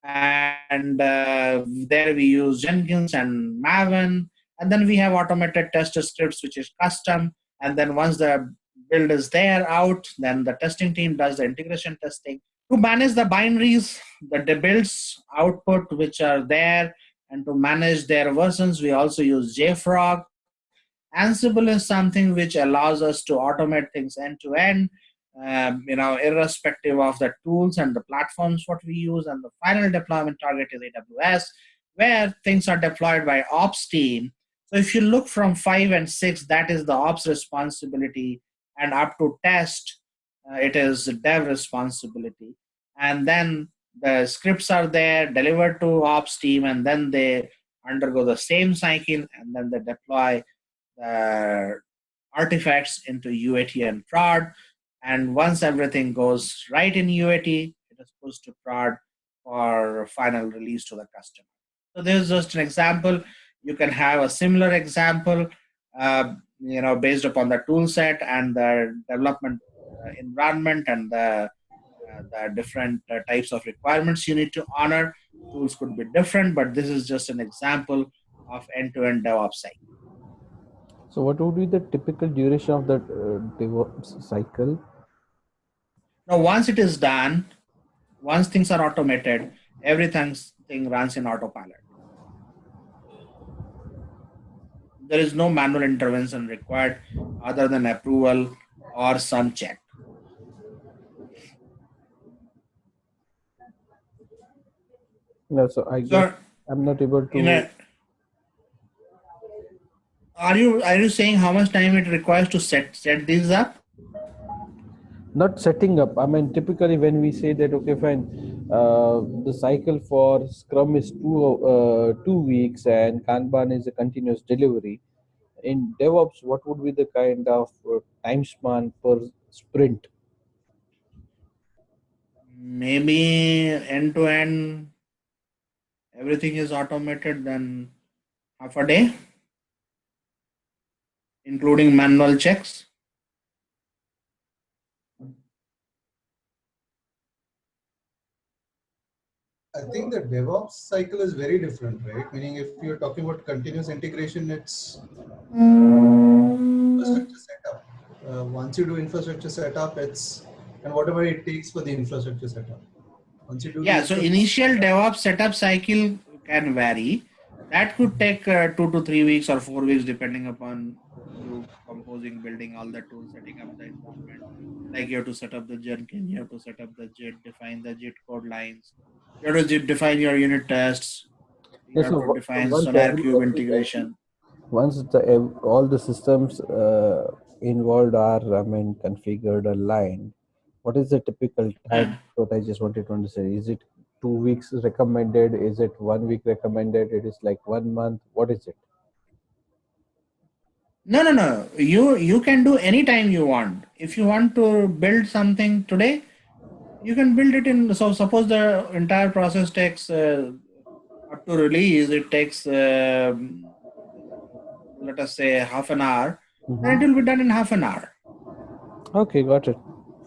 Speaker 1: and there we use Jenkins and Maven. And then we have automated test scripts, which is custom. And then once the build is there out, then the testing team does the integration testing. To manage the binaries, the builds output which are there, and to manage their versions, we also use JFrog. Ansible is something which allows us to automate things end to end, irrespective of the tools and the platforms what we use. And the final deployment target is AWS, where things are deployed by ops team. So if you look from 5 and 6, that is the ops responsibility, and up to test, it is dev responsibility. And then the scripts are there, delivered to ops team, and then they undergo the same cycle, and then they deploy the artifacts into UAT and prod. And once everything goes right in UAT, it is pushed to prod for final release to the customer. So this is just an example. You can have a similar example, based upon the tool set and the development environment and the different types of requirements you need to honor. Tools could be different, but this is just an example of end-to-end DevOps cycle.
Speaker 3: So what would be the typical duration of the DevOps cycle?
Speaker 1: Now, once it is done, once things are automated, everything runs in autopilot. There is no manual intervention required other than approval or some check.
Speaker 3: No, so I'm not able to.
Speaker 1: Are you saying how much time it requires to set these up?
Speaker 3: Not setting up. I mean, typically when we say that, okay, fine, the cycle for Scrum is 2 weeks and Kanban is a continuous delivery. In DevOps, what would be the kind of time span per sprint?
Speaker 1: Maybe end to end, everything is automated, then half a day, including manual checks.
Speaker 4: I think the DevOps cycle is very different, right? Meaning, if you're talking about continuous integration, it's infrastructure setup. Once you do infrastructure setup, and whatever it takes for the infrastructure setup. Once you do
Speaker 1: so initial DevOps setup cycle can vary. That could take 2 to 3 weeks or 4 weeks, depending upon you composing, building all the tools, setting up the environment. Like you have to set up the Jenkins, you have to set up the JIT, define the JIT code lines. You have to define your unit tests. You have to define SonarQube integration.
Speaker 3: Once all the systems involved are, configured, aligned, what is the typical time? What I just wanted to understand. Is it 2 weeks recommended? Is it 1 week recommended? It is like 1 month. What is it?
Speaker 1: No. You can do anytime you want. If you want to build something today, you can build it in. So suppose the entire process takes up to release, it takes let us say half an hour, then it will be done in half an hour.
Speaker 3: Okay, got it.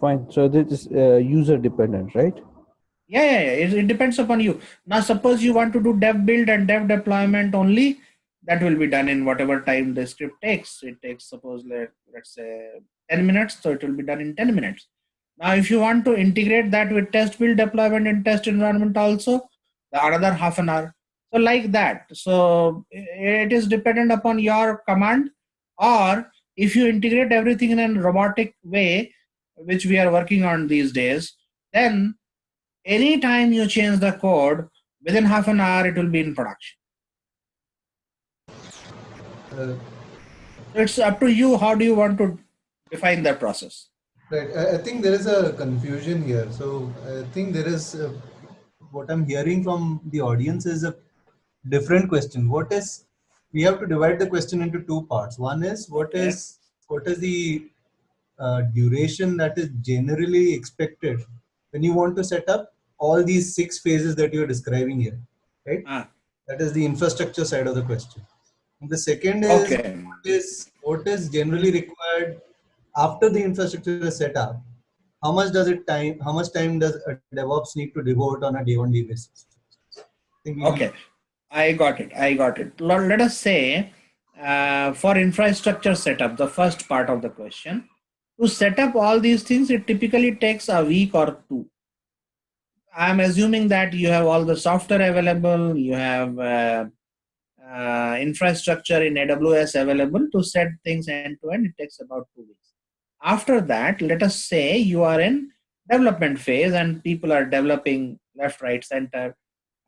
Speaker 3: Fine. So this is user dependent, right?
Speaker 1: Yeah. It depends upon you. Now, suppose you want to do dev build and dev deployment only, that will be done in whatever time the script takes. It takes, suppose, let's say 10 minutes, so it will be done in 10 minutes. Now, if you want to integrate that with test build deployment and test environment also, another half an hour. So like that. So it is dependent upon your command, or if you integrate everything in a robotic way, which we are working on these days, then anytime you change the code, within half an hour, it will be in production. So it's up to you. How do you want to define that process?
Speaker 4: Right. I think there is a confusion here. So I think there is what I'm hearing from the audience is a different question. We have to divide the question into two parts. One is what is the duration that is generally expected when you want to set up all these 6 phases that you're describing here, right? That is the infrastructure side of the question. And the second is what is generally required after the infrastructure is set up, how much time does a DevOps need to devote on a day-on-day basis? I think we can.
Speaker 1: Okay, I got it. Let us say for infrastructure setup, the first part of the question, to set up all these things, it typically takes a week or two. I'm assuming that you have all the software available, you have infrastructure in AWS available to set things end to end. It takes about 2 weeks. After that, let us say you are in development phase and people are developing left, right, center,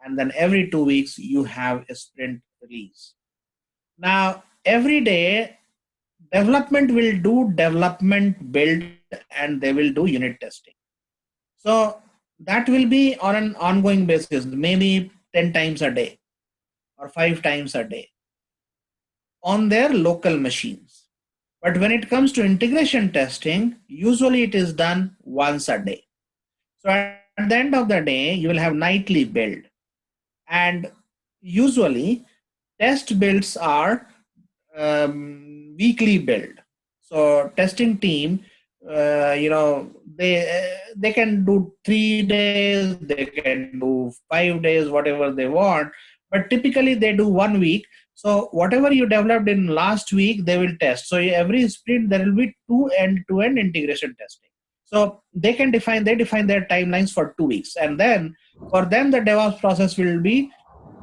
Speaker 1: and then every 2 weeks you have a sprint release. Now, every day, development will do development build and they will do unit testing. So that will be on an ongoing basis, maybe 10 times a day or 5 times a day on their local machines. But when it comes to integration testing, usually it is done once a day. So at the end of the day, you will have nightly build. And usually test builds are weekly build. So testing team, they can do 3 days, they can do 5 days, whatever they want. But typically they do 1 week. So whatever you developed in last week, they will test. So every sprint there will be two end-to-end integration testing. So they define their timelines for 2 weeks, and then for them the DevOps process will be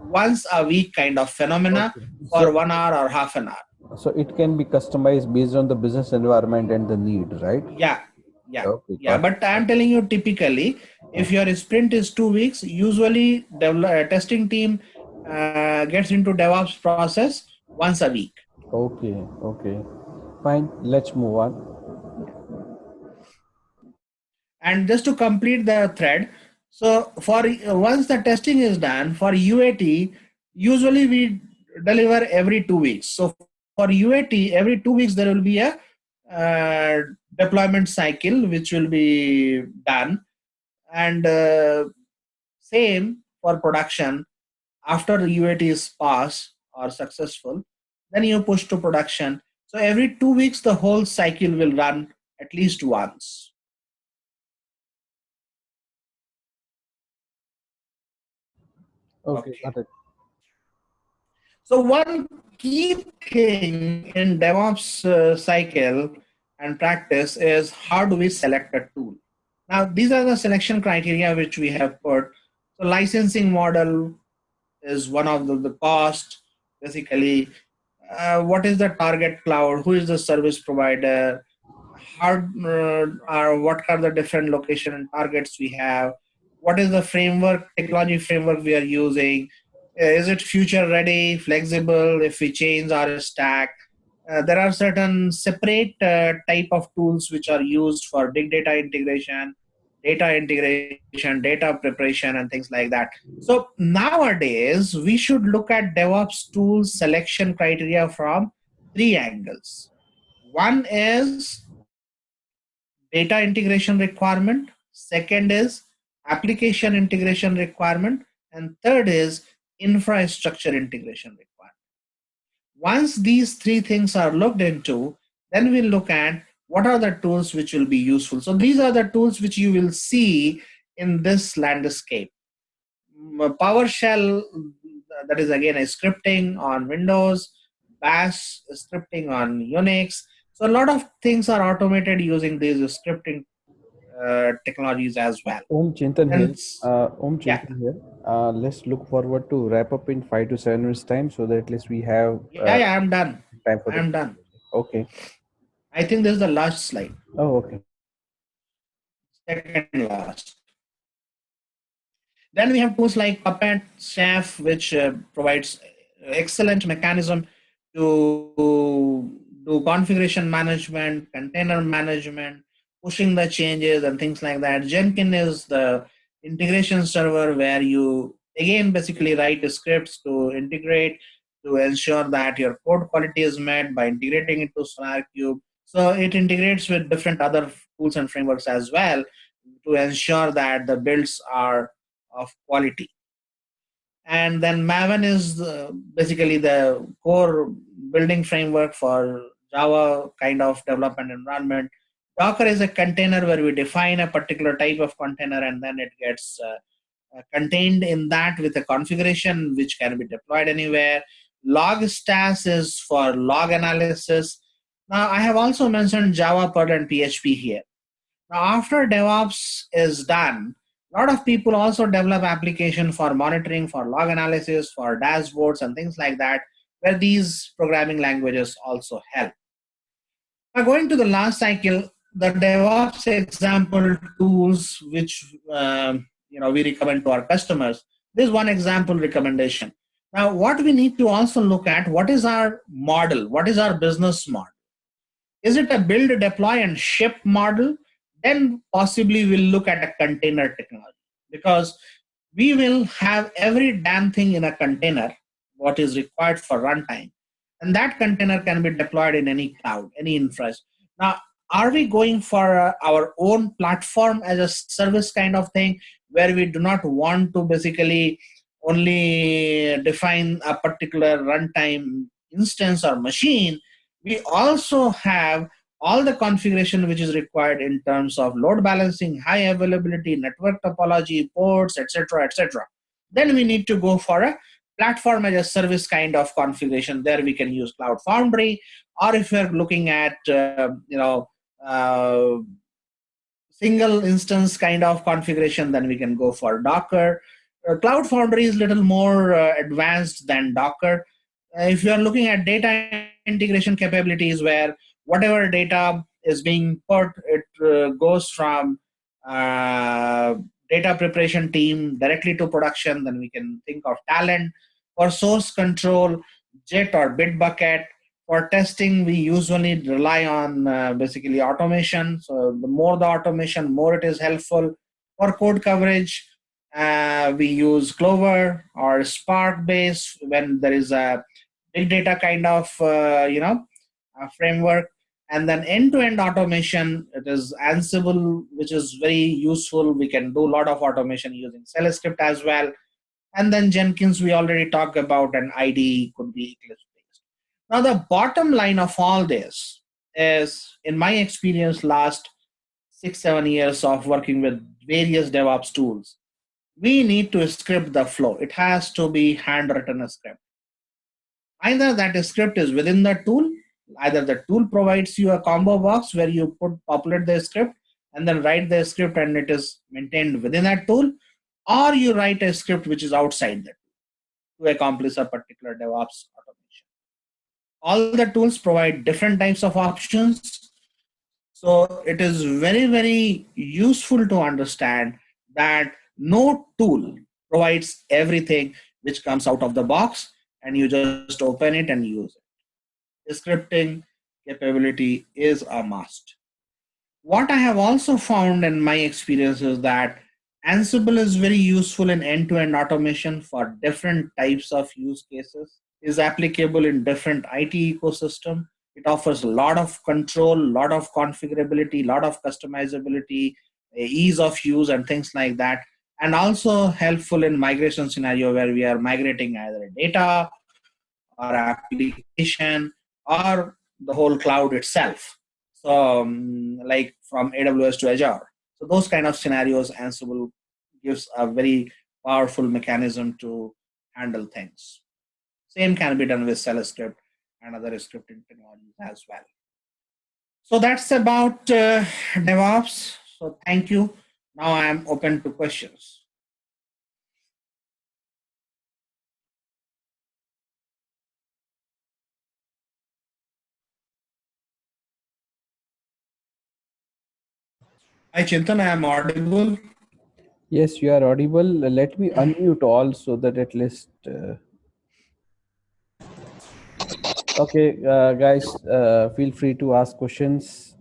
Speaker 1: once a week kind of phenomena
Speaker 3: Okay.
Speaker 1: for
Speaker 3: So,
Speaker 1: 1 hour or half an hour.
Speaker 3: so it can be customized based on the business environment and the need, right?
Speaker 1: Yeah, yeah,
Speaker 3: Okay,
Speaker 1: yeah.
Speaker 3: got it.
Speaker 1: But I'm telling you, typically, if your sprint is 2 weeks, usually testing team gets into DevOps process once a week.
Speaker 3: Okay, okay. Fine, let's move on.
Speaker 1: And just to complete the thread, so for once the testing is done for UAT, usually we deliver every 2 weeks. So for UAT, every 2 weeks there will be a deployment cycle which will be done, and same for production. After the UAT is passed or successful, then you push to production. So every 2 weeks the whole cycle will run at least once.
Speaker 3: Okay,
Speaker 1: Okay.
Speaker 3: got it.
Speaker 1: So one key thing in DevOps cycle and practice is how do we select a tool? Now these are the selection criteria which we have put. So licensing model is one of the cost. Basically, what is the target cloud? Who is the service provider? How what are the different location and targets we have? What is the framework, technology framework we are using? Is it future ready, flexible? If we change our stack, there are certain separate type of tools which are used for big data integration, data preparation, and things like that. So nowadays, we should look at DevOps tools selection criteria from three angles. One is data integration requirement, second is application integration requirement, and third is infrastructure integration requirement. Once these three things are looked into, then we'll look at what are the tools which will be useful. So these are the tools which you will see in this landscape. PowerShell, that is again a scripting on Windows, Bash scripting on Unix. So a lot of things are automated using these scripting technologies as well.
Speaker 3: Om Chintan here.
Speaker 1: And
Speaker 3: Om
Speaker 1: yeah,
Speaker 3: Chintan here. Let's look forward to wrap up in 5 to 7 minutes time, so that at least we have
Speaker 1: yeah, I'm done.
Speaker 3: time for the.
Speaker 1: I'm done.
Speaker 3: Okay.
Speaker 1: I think this is the last slide.
Speaker 3: Oh, okay.
Speaker 1: Second last. Then we have tools like Puppet, Chef, which provides excellent mechanism to do configuration management, container management, pushing the changes and things like that. Jenkins is the integration server where you again basically write scripts to integrate to ensure that your code quality is met by integrating into SonarQube. So it integrates with different other tools and frameworks as well to ensure that the builds are of quality. And then Maven is basically the core building framework for Java kind of development environment. Docker is a container where we define a particular type of container and then it gets contained in that with a configuration which can be deployed anywhere. Logstas is for log analysis. Now, I have also mentioned Java, Perl, and PHP here. Now, after DevOps is done, a lot of people also develop application for monitoring, for log analysis, for dashboards and things like that, where these programming languages also help. Now, going to the last cycle, the DevOps example tools which we recommend to our customers. This is one example recommendation. Now, what we need to also look at, what is our model? What is our business model? Is it a build, deploy, and ship model? Then possibly we'll look at a container technology, because we will have every damn thing in a container, what is required for runtime. And that container can be deployed in any cloud, any infrastructure. Now, are we going for our own platform as a service kind of thing, where we do not want to basically only define a particular runtime instance or machine? We also have all the configuration which is required in terms of load balancing, high availability, network topology, ports, etc., etc. Then we need to go for a platform as a service kind of configuration. There we can use Cloud Foundry, or if we're looking at uh, single instance kind of configuration, then we can go for Docker. Cloud Foundry is a little more advanced than Docker. If you are looking at data integration capabilities, where whatever data is being put, it goes from uh, data preparation team directly to production, then we can think of Talent. For source control, Jet or Bitbucket. For testing, we usually rely on basically automation. So the more the automation, more it is helpful. For code coverage, we use Clover or Spark base when there is a big data kind of framework. And then end-to-end automation, it is Ansible, which is very useful. We can do a lot of automation using Shell script as well. And then Jenkins, we already talked about, and IDE could be Eclipse based. Now, the bottom line of all this is, in my experience, last 6-7 years of working with various DevOps tools, we need to script the flow. It has to be handwritten script. Either that script is within the tool, either the tool provides you a combo box where you populate the script and then write the script and it is maintained within that tool, or you write a script which is outside the tool to accomplish a particular DevOps automation. All the tools provide different types of options. So it is very, very useful to understand that no tool provides everything which comes out of the box and you just open it and use it. Scripting capability is a must. What I have also found in my experience is that Ansible is very useful in end-to-end automation for different types of use cases, is applicable in different IT ecosystem. It offers a lot of control, a lot of configurability, a lot of customizability, ease of use and things like that. And also helpful in migration scenario where we are migrating either data or application or the whole cloud itself. So like from AWS to Azure. So those kind of scenarios, Ansible gives a very powerful mechanism to handle things. Same can be done with Shell script and other scripting technologies as well. So that's about DevOps. So thank you. Now I am open to questions. Hi Chintan, I am audible.
Speaker 3: Yes, you are audible. Let me unmute all so that at least. Okay, guys, feel free to ask questions.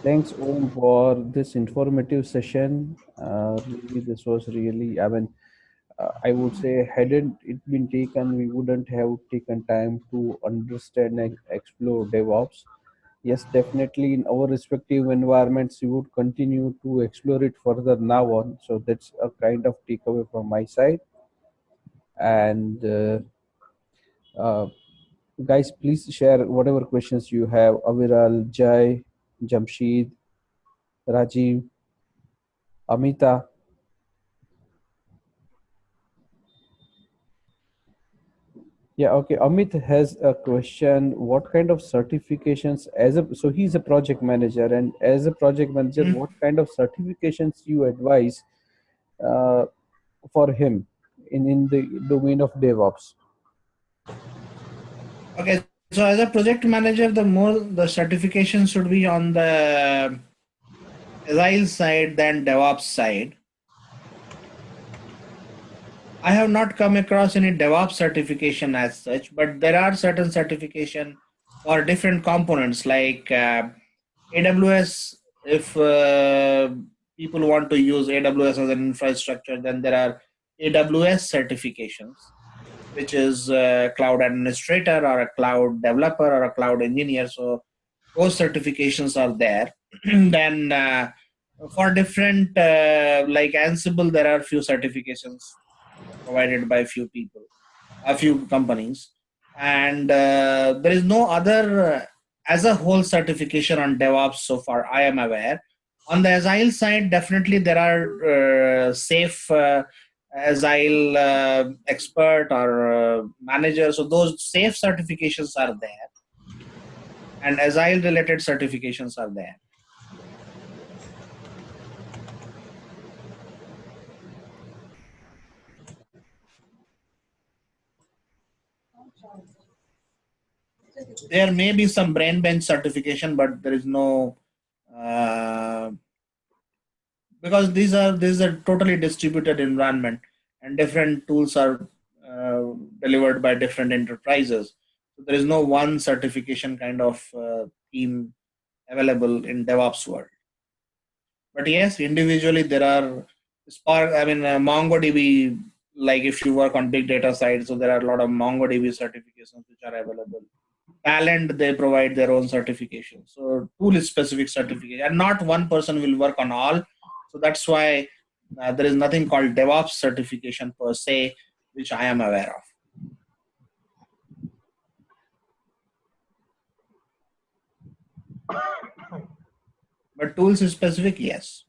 Speaker 3: Thanks, Om, for this informative session. Really, this was really, I would say, hadn't it been taken, we wouldn't have taken time to understand and explore DevOps. Yes, definitely in our respective environments, we would continue to explore it further now on. So that's a kind of takeaway from my side. And Guys, please share whatever questions you have. Aviral, Jai, Jamsheed, Rajiv, Amita. Yeah, okay. Amit has a question. What kind of certifications so he's a project manager, and as a project manager,
Speaker 1: Mhm.
Speaker 3: what kind of certifications you advise uh, for him in the domain of DevOps?
Speaker 1: Okay, so as a project manager, the certification should be on the Agile side than DevOps side. I have not come across any DevOps certification as such, but there are certain certification for different components like AWS. If people want to use AWS as an infrastructure, then there are AWS certifications, which is a cloud administrator or a cloud developer or a cloud engineer. So those certifications are there. Then for different like Ansible, there are few certifications provided by few people, a few companies, and there is no other as a whole certification on DevOps so far I am aware. On the Agile side, definitely there are safe Agile expert or manager. So those safe certifications are there, and Agile related certifications are there. There may be some brain bench certification, but there is no uh, because these are totally distributed environment, and different tools are uh, delivered by different enterprises. So there is no one certification kind of theme available in DevOps world. But yes, individually there are Spark. I mean, MongoDB. Like if you work on big data side, so there are a lot of MongoDB certifications which are available. Talent, they provide their own certification. So tool is specific certification, and not one person will work on all. So that's why there is nothing called DevOps certification per se, which I am aware of. But tools is specific, yes.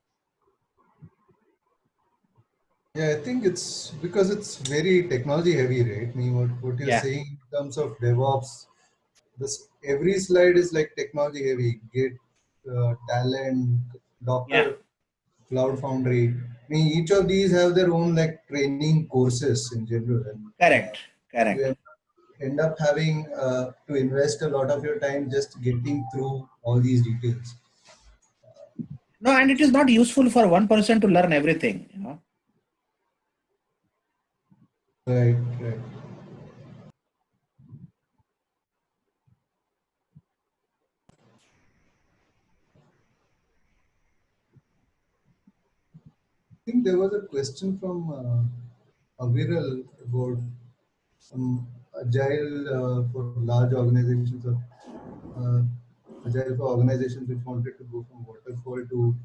Speaker 4: Yeah, I think it's because it's very technology heavy, right? I mean, what you're
Speaker 1: Yeah,
Speaker 4: saying in terms of DevOps, this every slide is like technology heavy. Git, Talent,
Speaker 1: yeah,
Speaker 4: Docker, Cloud Foundry. I mean, each of these have their own like training courses in general, and
Speaker 1: correct,
Speaker 4: you
Speaker 1: correct.
Speaker 4: end up having to invest a lot of your time just getting through all these details.
Speaker 1: No, and it is not useful for one person to learn everything. You know.
Speaker 4: Right, right. I think there was a question from Aviral about some agile for large organizations or uh, agile for organizations which wanted to go from waterfall to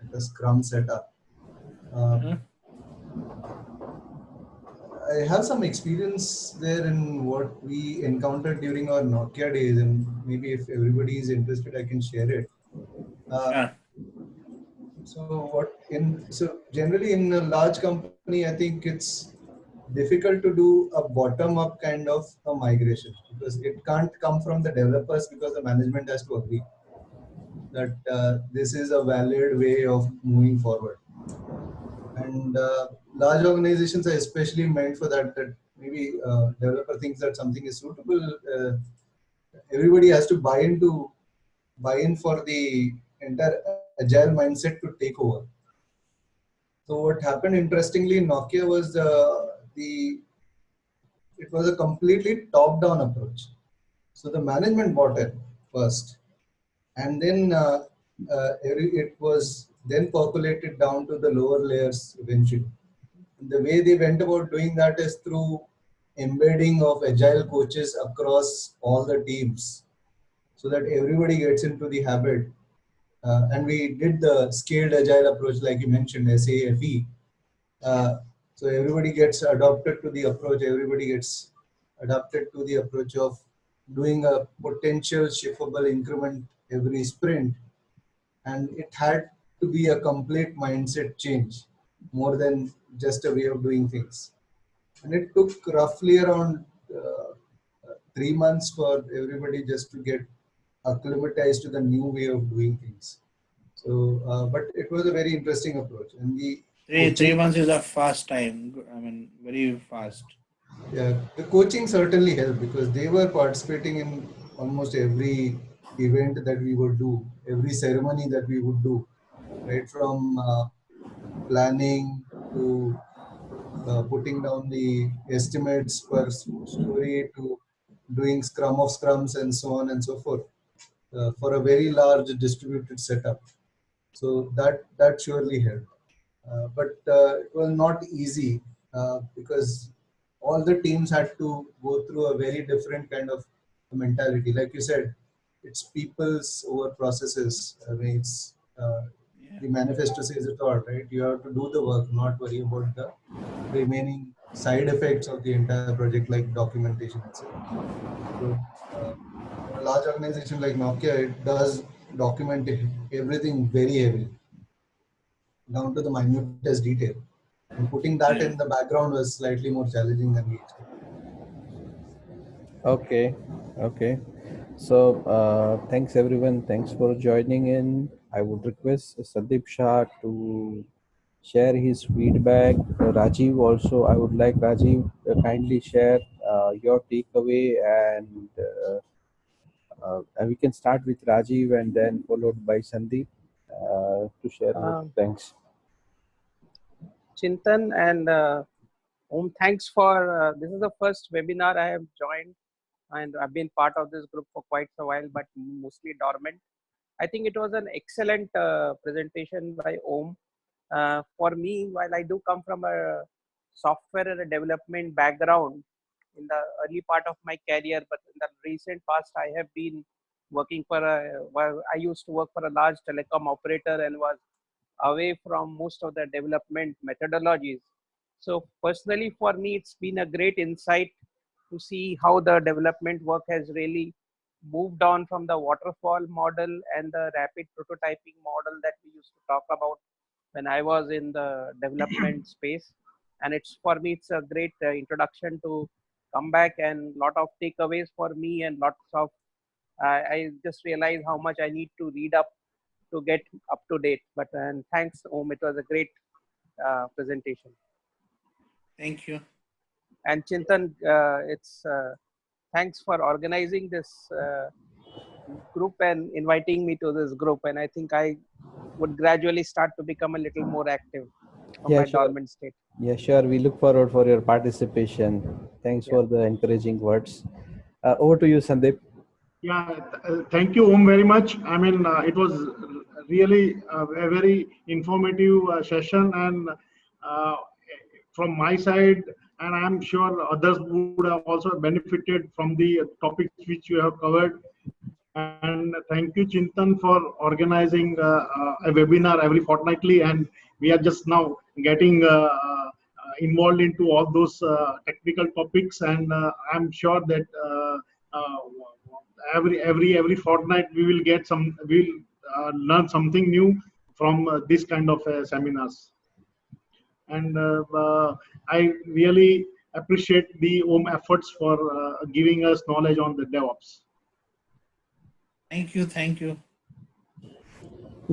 Speaker 4: like a scrum setup. Uh,
Speaker 1: Mhm.
Speaker 4: I have some experience there in what we encountered during our Nokia days, and maybe if everybody is interested, I can share it. Uh,
Speaker 1: Sure.
Speaker 4: so generally in a large company, I think it's difficult to do a bottom up kind of a migration because it can't come from the developers because the management has to agree that this is a valid way of moving forward. And large organizations are especially meant for that. That maybe developer thinks that something is suitable. Everybody has to buy in for the entire agile mindset to take over. So what happened interestingly in Nokia was the it was a completely top-down approach. So the management bought it first, and then it was then percolated down to the lower layers eventually. And the way they went about doing that is through embedding of agile coaches across all the teams, so that everybody gets into the habit. And we did the scaled agile approach, like you mentioned, SAFE.
Speaker 1: Yeah.
Speaker 4: Uh, so everybody gets adopted to the approach. Everybody gets adapted to the approach of doing a potential shippable increment every sprint, and it had to be a complete mindset change more than just a way of doing things. And it took roughly around 3 months for everybody just to get acclimatized to the new way of doing things. So, but it was a very interesting approach, and the
Speaker 1: Three
Speaker 4: coaching,
Speaker 1: months is a fast time. I mean, very fast.
Speaker 4: yeah, the coaching certainly helped because they were participating in almost every event that we would do, every ceremony that we would do, right from planning to putting down the estimates per story to doing scrum of scrums and so on and so forth for a very large distributed setup. So that surely helped. But it was not easy because all the teams had to go through a very different kind of mentality. Like you said, it's people's over processes. I mean, it's
Speaker 1: Yeah.
Speaker 4: the manifesto says it all, right? You have to do the work, not worry about the remaining side effects of the entire project, like documentation, etc. So, uh, for a large organization like Nokia, it does document everything very heavily, down to the minutest detail. And putting that in
Speaker 1: Yeah.
Speaker 4: the background was slightly more challenging than we expected.
Speaker 3: Okay, okay. So thanks everyone. Thanks for joining in. I would request Sandeep Shah to share his feedback. Rajiv also, I would like Rajiv kindly share your takeaway, and we can start with Rajiv and then followed by Sandeep to share more.
Speaker 5: Um,
Speaker 3: Thanks.
Speaker 5: Chintan and thanks for this is the first webinar I have joined, and I've been part of this group for quite a while, but mostly dormant. I think it was an excellent presentation by Om. For me, while I do come from a software and a development background in the early part of my career, but in the recent past, I have been working for well, I used to work for a large telecom operator and was away from most of the development methodologies. So personally, for me, it's been a great insight to see how the development work has really moved on from the waterfall model and the rapid prototyping model that we used to talk about when I was in the development space. And it's for me, it's a great introduction to come back and lot of takeaways for me and lots of I just realized how much I need to read up to get up to date. But and thanks, Om. It was a great presentation.
Speaker 1: Thank you.
Speaker 5: And Chintan, it's thanks for organizing this group and inviting me to this group. And I think I would gradually start to become a little more active from
Speaker 3: Yeah,
Speaker 5: my
Speaker 3: sure.
Speaker 5: dormant state.
Speaker 3: Yeah, sure. We look forward for your participation. Thanks
Speaker 5: Yeah.
Speaker 3: for the encouraging words. Over to you, Sandeep.
Speaker 6: Yeah, thank you, Om, very much. I mean, it was really a very informative session, and uh, from my side, and I'm sure others would have also benefited from the topics which you have covered. And thank you, Chintan, for organizing a webinar every fortnightly, and we are just now getting involved into all those technical topics, and I'm sure that every fortnight we will get some, we'll learn something new from this kind of seminars. And I really appreciate the OM efforts for giving us knowledge on the DevOps.
Speaker 1: Thank you. Thank you.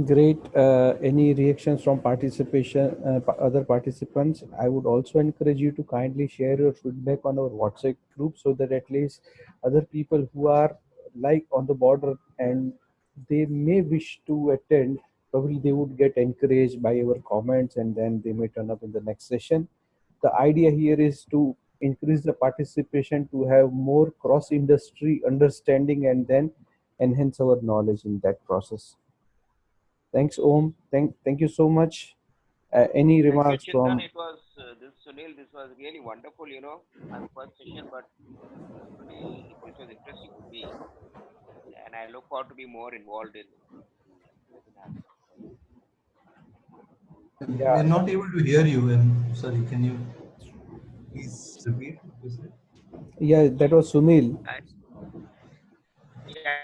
Speaker 3: Great. Any reactions from other participants? I would also encourage you to kindly share your feedback on our WhatsApp group so that at least other people who are like on the border and they may wish to attend, probably they would get encouraged by our comments and then they may turn up in the next session. The idea here is to increase the participation to have more cross-industry understanding and then enhance our knowledge in that process. Thanks, Om. Thank you so much. Any
Speaker 7: Thank you,
Speaker 3: remarks
Speaker 7: Chintan.
Speaker 3: from?
Speaker 7: It was this Sunil. This was really wonderful. You know, my first session, but today this was interesting to me, and I look forward to be more involved in webinars.
Speaker 3: Yeah,
Speaker 4: We're not able to hear you. And sorry, can you please repeat what you said?
Speaker 3: Yeah, that was Sunil.
Speaker 7: Yeah,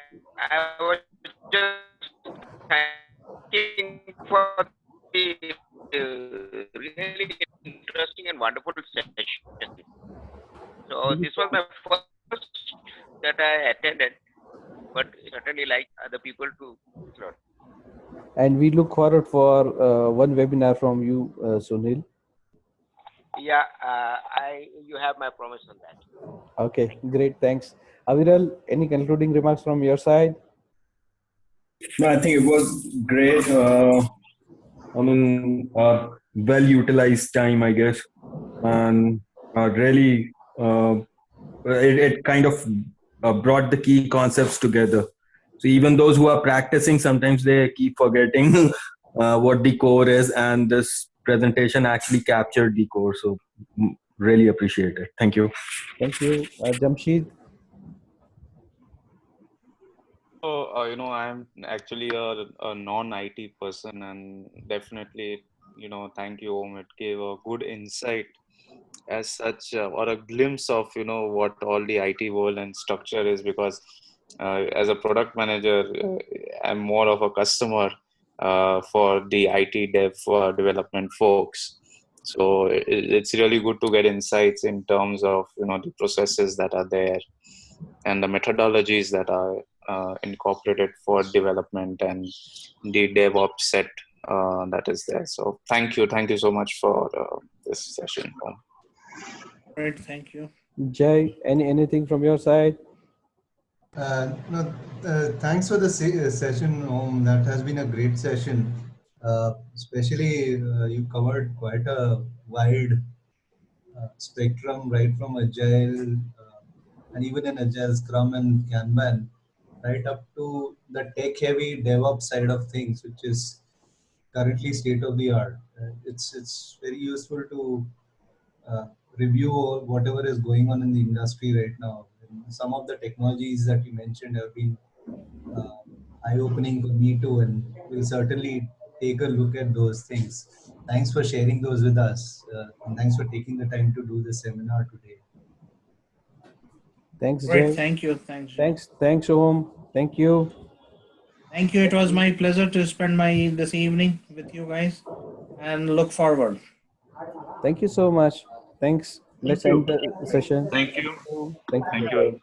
Speaker 7: I was just thanking for the really interesting and wonderful session. So this was my first that I attended, but certainly like other people to explore.
Speaker 3: And we look forward for one webinar from you, Sunil.
Speaker 7: Yeah, you have my promise on that.
Speaker 3: Okay, great. Thanks. Aviral, any concluding remarks from your side?
Speaker 8: No, I think it was great. Well utilized time, I guess, and really, it kind of brought the key concepts together. So even those who are practicing, sometimes they keep forgetting what the core is, and this presentation actually captured the core. So really appreciate it. Thank you.
Speaker 3: Thank you. Jamshid?
Speaker 9: So, I'm actually a non-IT person, and definitely, thank you, Om. It gave a good insight as such, or a glimpse of, what all the IT world and structure is, because as a product manager, I'm more of a customer for the IT development folks. So it's really good to get insights in terms of, the processes that are there and the methodologies that are incorporated for development and the DevOps set that is there. So thank you so much for this session.
Speaker 1: Great, thank you.
Speaker 3: Jay, anything from your side?
Speaker 4: No, thanks for the session, Om. That has been a great session. Especially, you covered quite a wide spectrum, right from Agile and even in Agile, Scrum and Kanban, right up to the tech-heavy DevOps side of things, which is currently state of the art. It's very useful to review whatever is going on in the industry right now. And some of the technologies that you mentioned have been uh, eye-opening for me too, and we'll certainly take a look at those things. Thanks for sharing those with us, and thanks for taking the time to do this seminar today.
Speaker 3: Thanks,
Speaker 1: Great,
Speaker 3: Jay.
Speaker 1: thank you. Thanks, Jay.
Speaker 3: Thanks, Om. Thank you.
Speaker 1: Thank you. It was my pleasure to spend my this evening with you guys, and look forward.
Speaker 3: Thank you so much. Thanks.
Speaker 9: Thank
Speaker 3: Let's
Speaker 9: you.
Speaker 3: end the session.
Speaker 9: Thank you.
Speaker 3: Thank you.
Speaker 9: Thank you.
Speaker 3: Bye-bye.